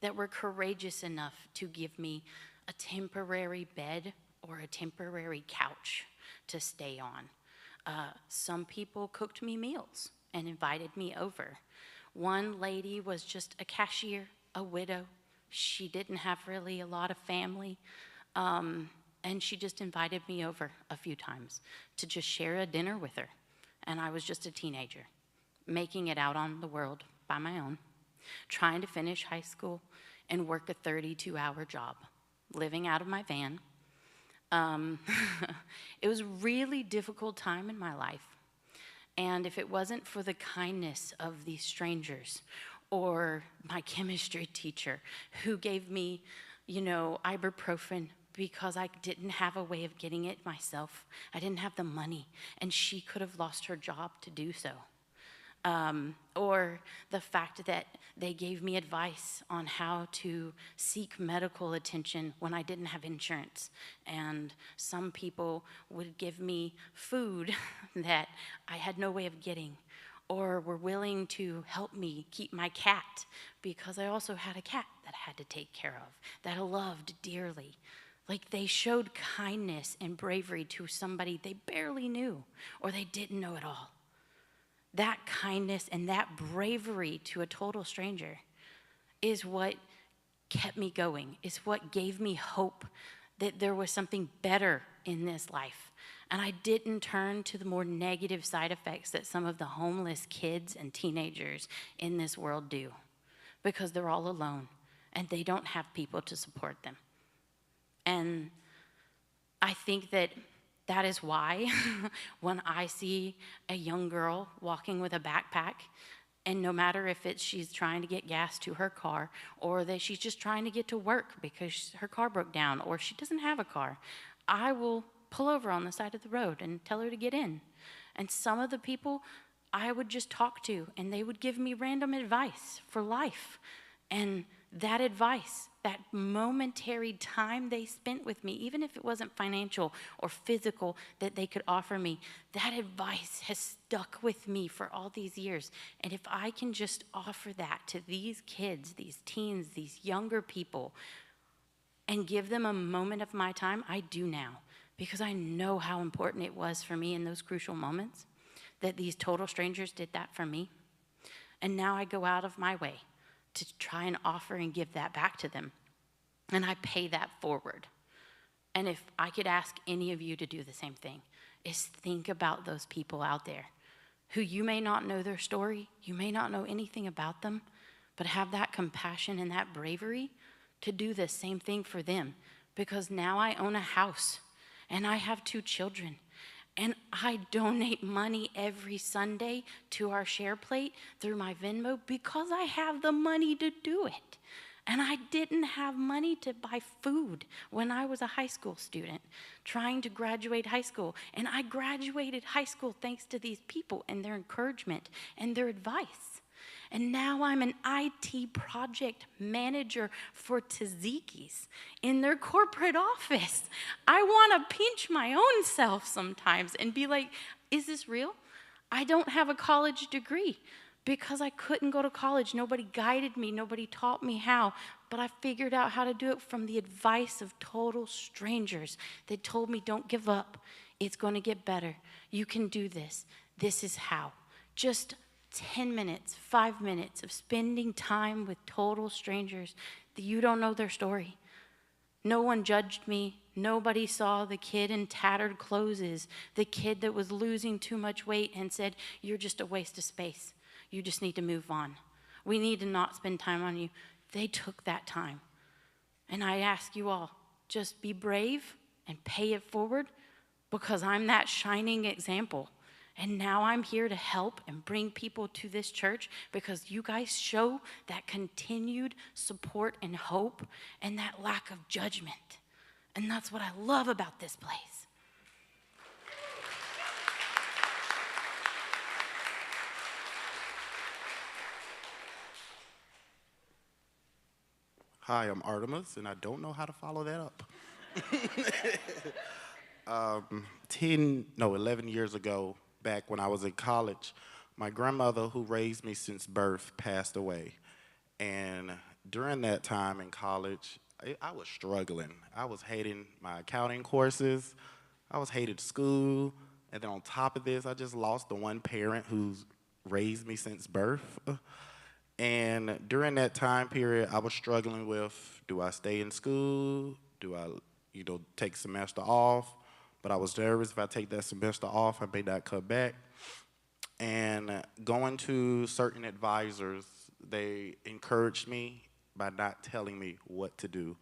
that were courageous enough to give me a temporary bed or a temporary couch to stay on. Some people cooked me meals and invited me over. One lady was just a cashier, a widow. She didn't have really a lot of family, and she just invited me over a few times to just share a dinner with her. And I was just a teenager, making it out on the world by my own, trying to finish high school and work a 32-hour job, living out of my van. It was a really difficult time in my life. And if it wasn't for the kindness of these strangers or my chemistry teacher who gave me, ibuprofen because I didn't have a way of getting it myself, I didn't have the money, and she could have lost her job to do so. or the fact that they gave me advice on how to seek medical attention when I didn't have insurance. And some people would give me food that I had no way of getting, or were willing to help me keep my cat because I also had a cat that I had to take care of, that I loved dearly. Like, they showed kindness and bravery to somebody they barely knew or they didn't know at all. That kindness and that bravery to a total stranger is what kept me going, is what gave me hope that there was something better in this life. And I didn't turn to the more negative side effects that some of the homeless kids and teenagers in this world do, because they're all alone and they don't have people to support them. And I think that that is why when I see a young girl walking with a backpack, and no matter if it's she's trying to get gas to her car, or that she's just trying to get to work because her car broke down, or she doesn't have a car, I will pull over on the side of the road and tell her to get in. And some of the people I would just talk to, and they would give me random advice for life. And that advice, that momentary time they spent with me, even if it wasn't financial or physical that they could offer me, that advice has stuck with me for all these years. And if I can just offer that to these kids, these teens, these younger people, and give them a moment of my time, I do now, because I know how important it was for me in those crucial moments that these total strangers did that for me. And now I go out of my way to try and offer and give that back to them. And I pay that forward. And if I could ask any of you to do the same thing, is think about those people out there who you may not know their story, you may not know anything about them, but have that compassion and that bravery to do the same thing for them. Because now I own a house and I have 2 children. And I donate money every Sunday to our share plate through my Venmo because I have the money to do it. And I didn't have money to buy food when I was a high school student trying to graduate high school. And I graduated high school thanks to these people and their encouragement and their advice. And now I'm an IT project manager for Tzatziki's in their corporate office. I want to pinch my own self sometimes and be like, is this real? I don't have a college degree because I couldn't go to college. Nobody guided me. Nobody taught me how. But I figured out how to do it from the advice of total strangers. They told me, don't give up. It's going to get better. You can do this. This is how. Just 10 minutes, 5 minutes of spending time with total strangers that you don't know their story. No one judged me. Nobody saw the kid in tattered clothes, the kid that was losing too much weight and said, you're just a waste of space. You just need to move on. We need to not spend time on you. They took that time. And I ask you all, just be brave and pay it forward, because I'm that shining example. And now I'm here to help and bring people to this church because you guys show that continued support and hope and that lack of judgment. And that's what I love about this place. Hi, I'm Artemis, and I don't know how to follow that up. 11 years ago, back when I was in college, my grandmother, who raised me since birth, passed away. And during that time in college, I was struggling. I was hating my accounting courses. I was hating school. And then on top of this, I just lost the one parent who's raised me since birth. And during that time period, I was struggling with, do I stay in school? Do I, take semester off? But I was nervous if I take that semester off, I may not come back. And going to certain advisors, they encouraged me by not telling me what to do.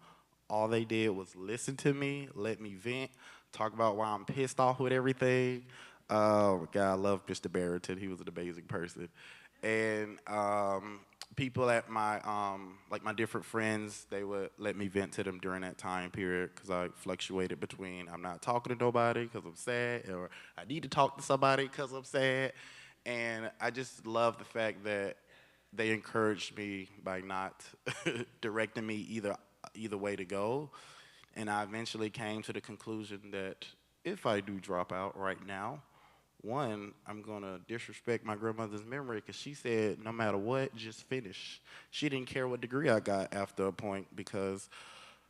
All they did was listen to me, let me vent, talk about why I'm pissed off with everything. Oh, God, I love Mr. Barrington. He was an amazing person. And people at my, my different friends, they would let me vent to them during that time period because I fluctuated between I'm not talking to nobody because I'm sad, or I need to talk to somebody because I'm sad. And I just love the fact that they encouraged me by not directing me either way to go. And I eventually came to the conclusion that if I do drop out right now, one, I'm going to disrespect my grandmother's memory because she said, no matter what, just finish. She didn't care what degree I got after a point because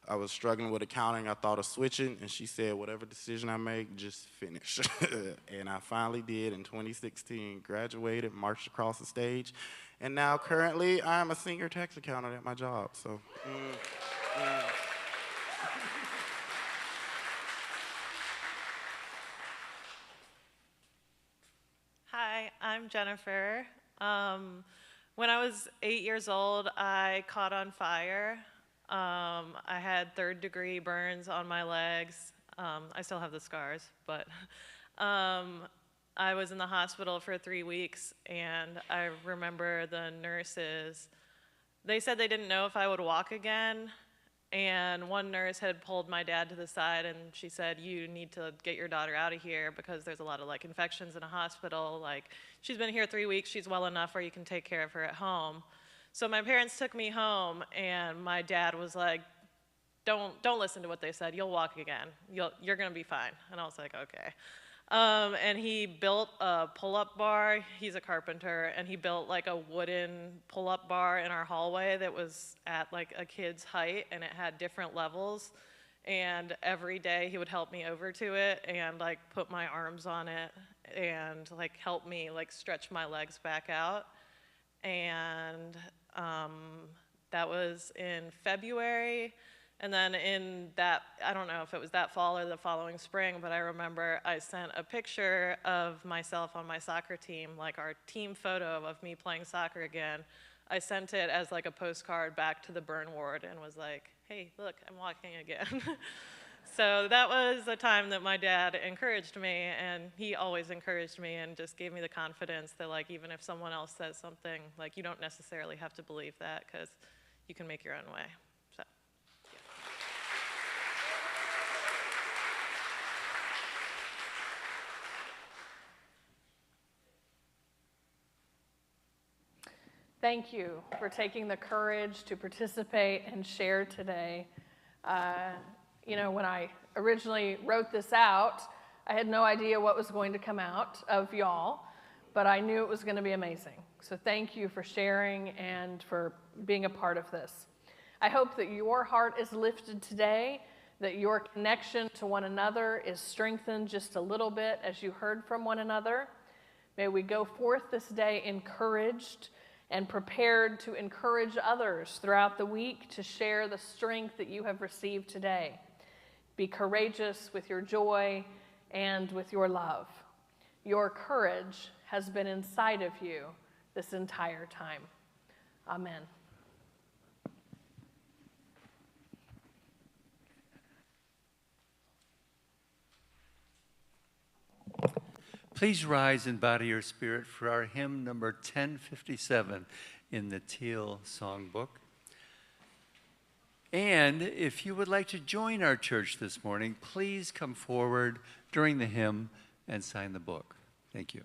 I was struggling with accounting. I thought of switching, and she said, whatever decision I make, just finish. And I finally did in 2016, graduated, marched across the stage, and now currently I'm a senior tax accountant at my job. So. Hi, I'm Jennifer. When I was 8 years old, I caught on fire. I had third-degree burns on my legs. I still have the scars, but I was in the hospital for 3 weeks, and I remember the nurses, they said they didn't know if I would walk again, and one nurse had pulled my dad to the side, and she said, you need to get your daughter out of here because there's a lot of infections in a hospital. She's been here 3 weeks, she's well enough where you can take care of her at home. So my parents took me home, and my dad was like, don't listen to what they said, you'll walk again, you're gonna be fine. And I was like, okay. And he built a pull-up bar. He's a carpenter, and he built a wooden pull-up bar in our hallway that was at a kid's height, and it had different levels. And every day he would help me over to it and put my arms on it and help me stretch my legs back out. And that was in February. And then in that, I don't know if it was that fall or the following spring, but I remember I sent a picture of myself on my soccer team, our team photo of me playing soccer again. I sent it as a postcard back to the burn ward and was like, hey, look, I'm walking again. So that was a time that my dad encouraged me, and he always encouraged me and just gave me the confidence that even if someone else says something, you don't necessarily have to believe that because you can make your own way. Thank you for taking the courage to participate and share today. When I originally wrote this out, I had no idea what was going to come out of y'all, but I knew it was going to be amazing. So thank you for sharing and for being a part of this. I hope that your heart is lifted today, that your connection to one another is strengthened just a little bit as you heard from one another. May we go forth this day encouraged and prepared to encourage others throughout the week to share the strength that you have received today. Be courageous with your joy and with your love. Your courage has been inside of you this entire time. Amen. Please rise and bow to your spirit for our hymn number 1057 in the Teal Songbook. And if you would like to join our church this morning, please come forward during the hymn and sign the book. Thank you.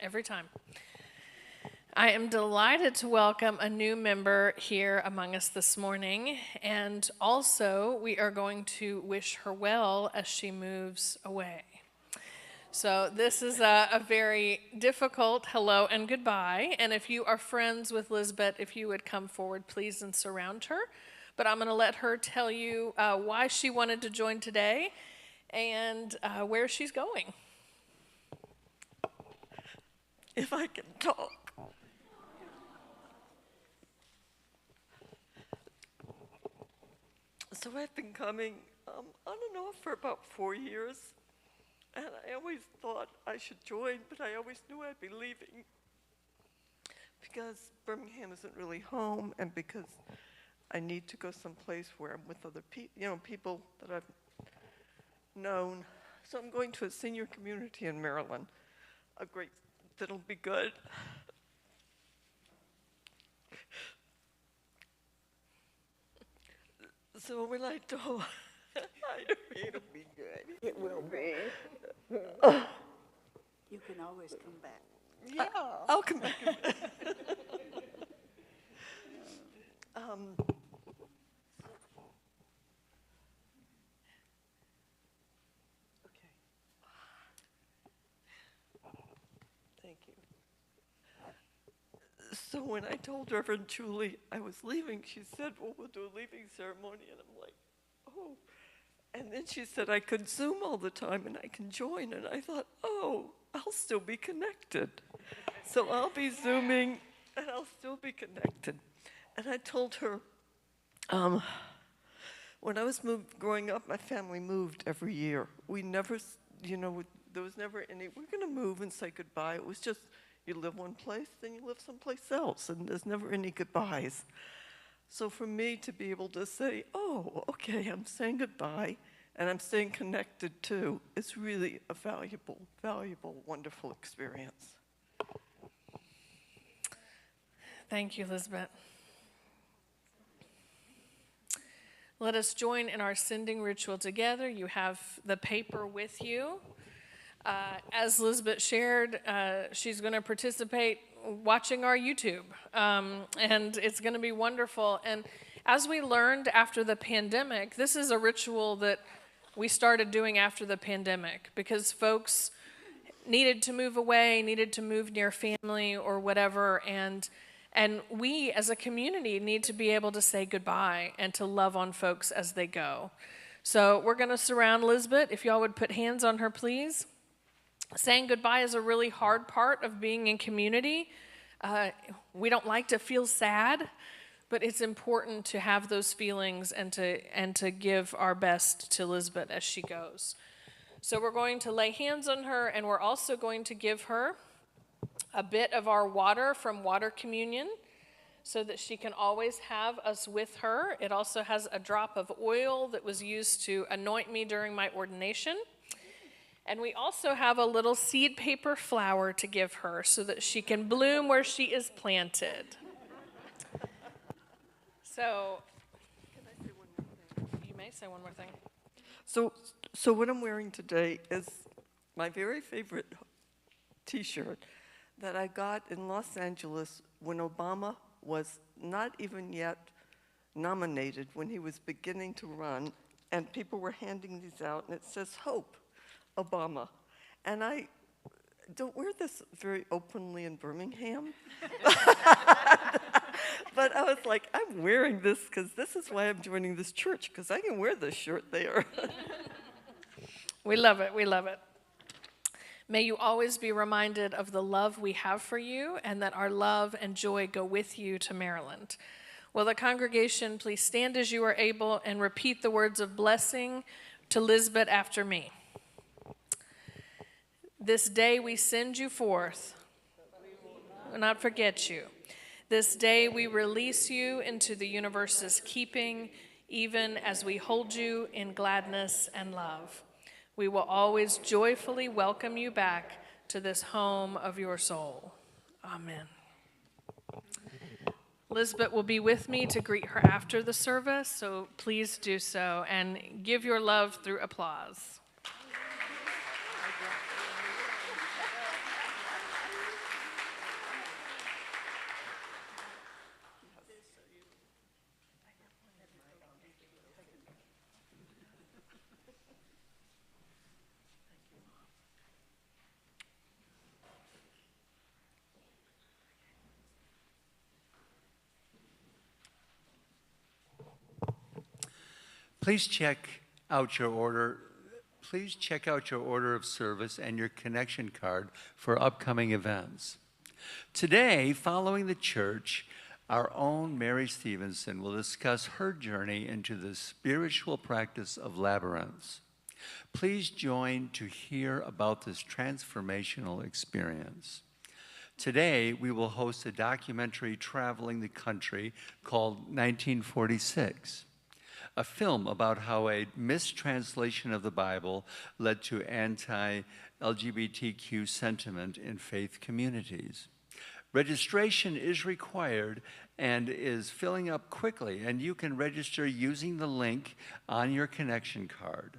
every time. I am delighted to welcome a new member here among us this morning, and also we are going to wish her well as she moves away. So this is a very difficult hello and goodbye, and if you are friends with Lisbeth, if you would come forward, please, and surround her. But I'm going to let her tell you why she wanted to join today and where she's going. If I can talk. So I've been coming on and off for about 4 years, and I always thought I should join, but I always knew I'd be leaving because Birmingham isn't really home, and because I need to go someplace where I'm with other people, people that I've known. So I'm going to a senior community in Maryland. That'll be good. So when I told, it'll be good. It will be. You can always come back. Yeah, I'll come back. Okay. Thank you. So when I told Reverend Julie I was leaving, she said, well, we'll do a leaving ceremony. And I'm like, oh. And then she said I could Zoom all the time and I can join. And I thought, oh, I'll still be connected. So I'll be Zooming and I'll still be connected. And I told her, when I was growing up, my family moved every year. We never, there was never any, we're going to move and say goodbye. It was just, you live one place, then you live someplace else, and there's never any goodbyes. So for me to be able to say, oh, okay, I'm saying goodbye, and I'm staying connected too, it's really a valuable, wonderful experience. Thank you, Lisbeth. Let us join in our sending ritual together. You have the paper with you. As Lisbeth shared, she's going to participate watching our YouTube, and it's going to be wonderful. And as we learned after the pandemic, this is a ritual that we started doing after the pandemic because folks needed to move away, needed to move near family or whatever, and we as a community need to be able to say goodbye and to love on folks as they go. So we're going to surround Lisbeth. If y'all would put hands on her, please. Saying goodbye is a really hard part of being in community. We don't like to feel sad, but it's important to have those feelings and to give our best to Lisbeth as she goes. So we're going to lay hands on her, and we're also going to give her a bit of our water from Water Communion so that she can always have us with her. It also has a drop of oil that was used to anoint me during my ordination. And we also have a little seed paper flower to give her so that she can bloom where she is planted. So, can I say one more thing? You may say one more thing. So what I'm wearing today is my very favorite t-shirt that I got in Los Angeles when Obama was not even yet nominated, when he was beginning to run, and people were handing these out, and it says, Hope, Obama. And I don't wear this very openly in Birmingham. But I was like, I'm wearing this because this is why I'm joining this church, because I can wear this shirt there. We love it. We love it. May you always be reminded of the love we have for you and that our love and joy go with you to Maryland. Will the congregation please stand as you are able and repeat the words of blessing to Lisbeth after me. This day we send you forth. We will not forget you. This day we release you into the universe's keeping, even as we hold you in gladness and love. We will always joyfully welcome you back to this home of your soul. Amen. Lisbeth will be with me to greet her after the service, so please do so and give your love through applause. Please check out your order. Please check out your order of service and your connection card for upcoming events. Today, following the church, our own Mary Stevenson will discuss her journey into the spiritual practice of labyrinths. Please join to hear about this transformational experience. Today, we will host a documentary traveling the country called 1946, a film about how a mistranslation of the Bible led to anti-LGBTQ sentiment in faith communities. Registration is required and is filling up quickly, and you can register using the link on your connection card.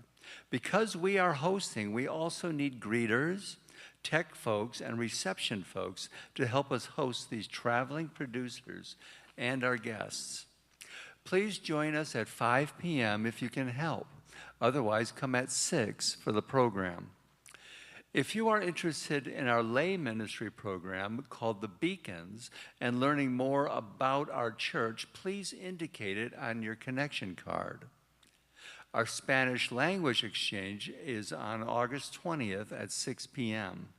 Because we are hosting, we also need greeters, tech folks, and reception folks to help us host these traveling producers and our guests. Please join us at 5 p.m. if you can help. Otherwise, come at 6 for the program. If you are interested in our lay ministry program called The Beacons and learning more about our church, please indicate it on your connection card. Our Spanish language exchange is on August 20th at 6 p.m.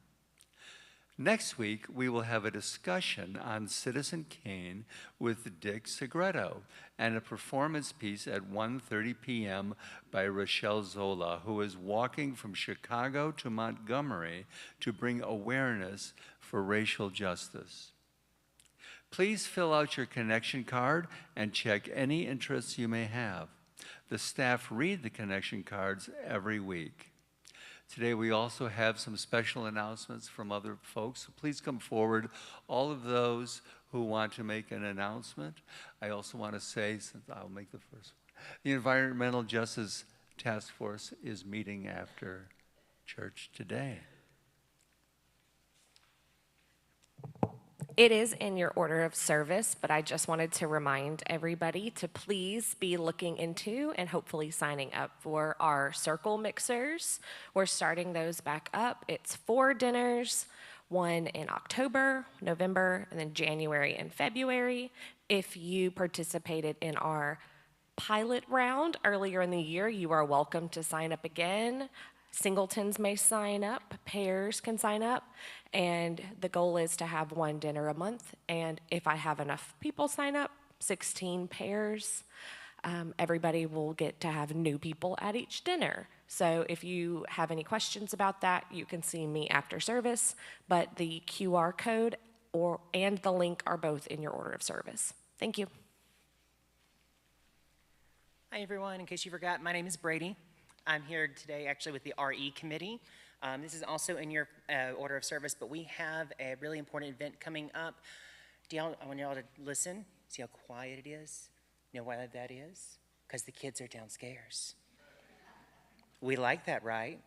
Next week, we will have a discussion on Citizen Kane with Dick Segreto and a performance piece at 1:30 p.m. by Rochelle Zola, who is walking from Chicago to Montgomery to bring awareness for racial justice. Please fill out your connection card and check any interests you may have. The staff read the connection cards every week. Today we also have some special announcements from other folks, so please come forward, all of those who want to make an announcement. I also want to say, since I'll make the first one, the Environmental Justice Task Force is meeting after church today. It is in your order of service, but I just wanted to remind everybody to please be looking into and hopefully signing up for our circle mixers. We're starting those back up. It's 4 dinners, one in October, November, and then January and February. If you participated in our pilot round earlier in the year, you are welcome to sign up again. Singletons may sign up, pairs can sign up, and the goal is to have 1 dinner a month. And if I have enough people sign up, 16 pairs, everybody will get to have new people at each dinner. So if you have any questions about that, you can see me after service, but the QR code and the link are both in your order of service. Thank you. Hi, everyone. In case you forgot, my name is Brady. I'm here today actually with the RE committee. This is also in your order of service, but we have a really important event coming up. I want y'all to listen, see how quiet it is. You know why that is? Because the kids are downstairs. We like that, right?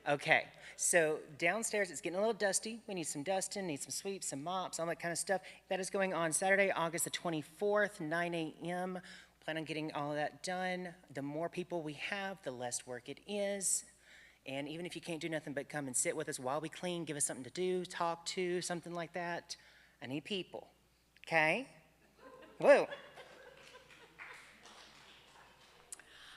Okay, so downstairs it's getting a little dusty. We need some dusting, need some sweeps, some mops, all that kind of stuff. That is going on Saturday, August the 24th, 9 a.m. Plan on getting all of that done. The more people we have, the less work it is. And even if you can't do nothing but come and sit with us while we clean, give us something to do, talk to, something like that. I need people, okay? Whoa.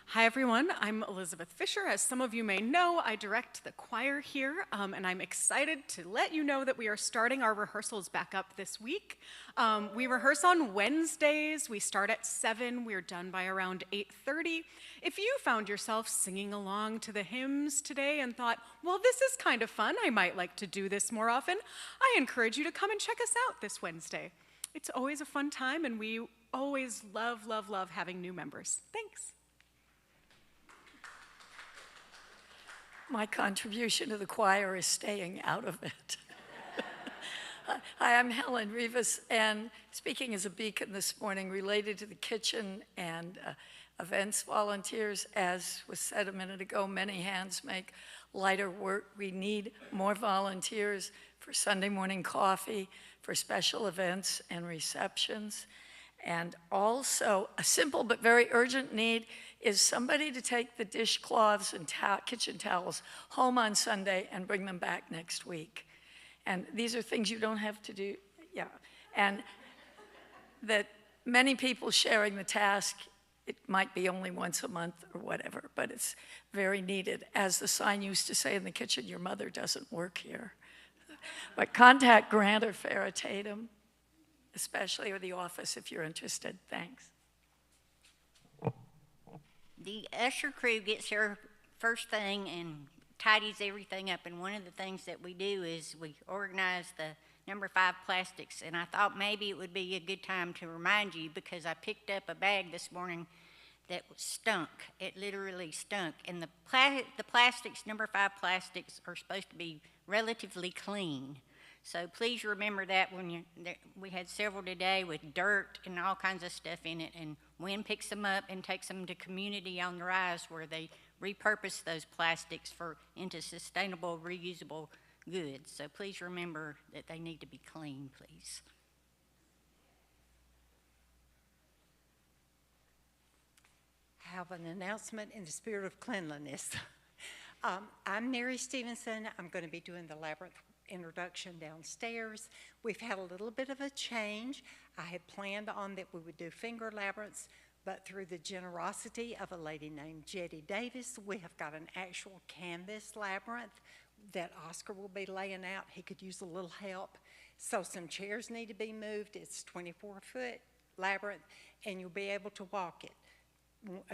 Hi, everyone. I'm Elizabeth Fisher. As some of you may know, I direct the choir here, and I'm excited to let you know that we are starting our rehearsals back up this week. We rehearse on Wednesdays. We start at 7. We're done by around 8:30. If you found yourself singing along to the hymns today and thought, well, this is kind of fun, I might like to do this more often, I encourage you to come and check us out this Wednesday. It's always a fun time, and we always love, love, love having new members. Thanks. My contribution to the choir is staying out of it. Hi, I'm Helen Rivas, and speaking as a beacon this morning related to the kitchen and events volunteers, as was said a minute ago, many hands make lighter work. We need more volunteers for Sunday morning coffee, for special events and receptions. And also, a simple but very urgent need is somebody to take the dishcloths and kitchen towels home on Sunday and bring them back next week. And these are things you don't have to do, yeah. And that many people sharing the task It might be only once a month or whatever, but it's very needed. As the sign used to say in the kitchen, your mother doesn't work here. But contact Grant or Farrah Tatum, especially, or the office if you're interested. Thanks. The usher crew gets here first thing and tidies everything up. And one of the things that we do is we organize the number 5 plastics. And I thought maybe it would be a good time to remind you, because I picked up a bag this morning that stunk. It literally stunk. And the plastics, number 5 plastics, are supposed to be relatively clean. So please remember that when we had several today with dirt and all kinds of stuff in it, and wind picks them up and takes them to Community on the Rise, where they repurpose those plastics into sustainable, reusable goods. So please remember that they need to be clean, please. I have an announcement in the spirit of cleanliness. I'm Mary Stevenson. I'm going to be doing the Labyrinth introduction downstairs. We've had a little bit of a change. I had planned on that we would do finger labyrinths, but through the generosity of a lady named Jetty Davis, we have got an actual canvas labyrinth that Oscar will be laying out. He could use a little help. So some chairs need to be moved. It's 24-foot labyrinth, and you'll be able to walk it.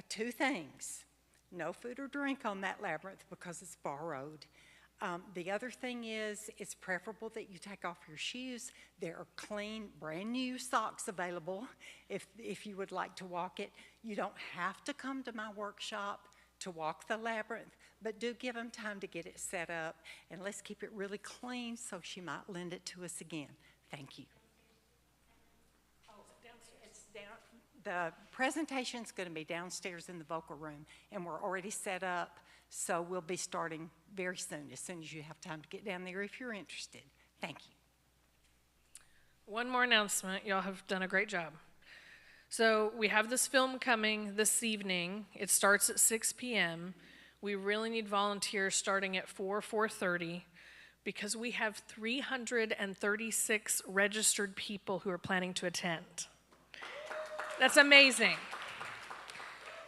2 things: no food or drink on that labyrinth because it's borrowed. The other thing is, it's preferable that you take off your shoes. There are clean, brand new socks available if you would like to walk it. You don't have to come to my workshop to walk the labyrinth, but do give them time to get it set up, and let's keep it really clean so she might lend it to us again. Thank you. It's down. The presentation's going to be downstairs in the vocal room, and we're already set up. So we'll be starting very soon as you have time to get down there if you're interested. Thank you. One more announcement. Y'all have done a great job. So we have this film coming this evening. It starts at 6 p.m. We really need volunteers starting at 4:30, because we have 336 registered people who are planning to attend. That's amazing.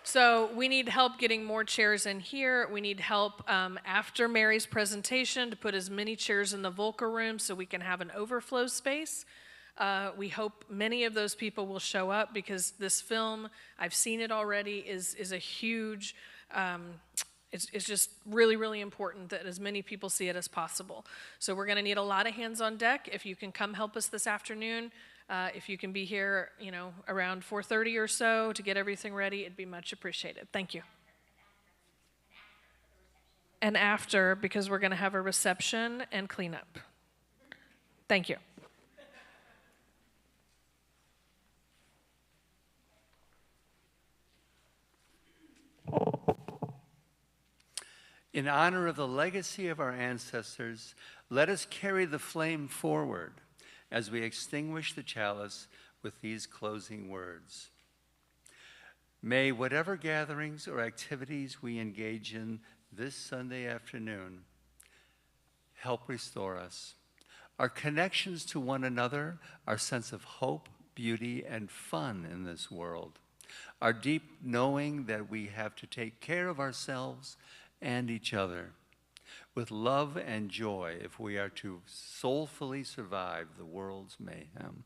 So we need help getting more chairs in here. We need help after Mary's presentation to put as many chairs in the Volker room so we can have an overflow space. We hope many of those people will show up, because this film, I've seen it already, is a huge, it's just really, really important that as many people see it as possible. So we're gonna need a lot of hands on deck. If you can come help us this afternoon, if you can be here, around 4:30 or so to get everything ready, it'd be much appreciated. Thank you. And after, because we're going to have a reception and cleanup. Thank you. In honor of the legacy of our ancestors, let us carry the flame forward as we extinguish the chalice with these closing words. May whatever gatherings or activities we engage in this Sunday afternoon help restore us, our connections to one another, our sense of hope, beauty, and fun in this world, our deep knowing that we have to take care of ourselves and each other with love and joy if we are to soulfully survive the world's mayhem.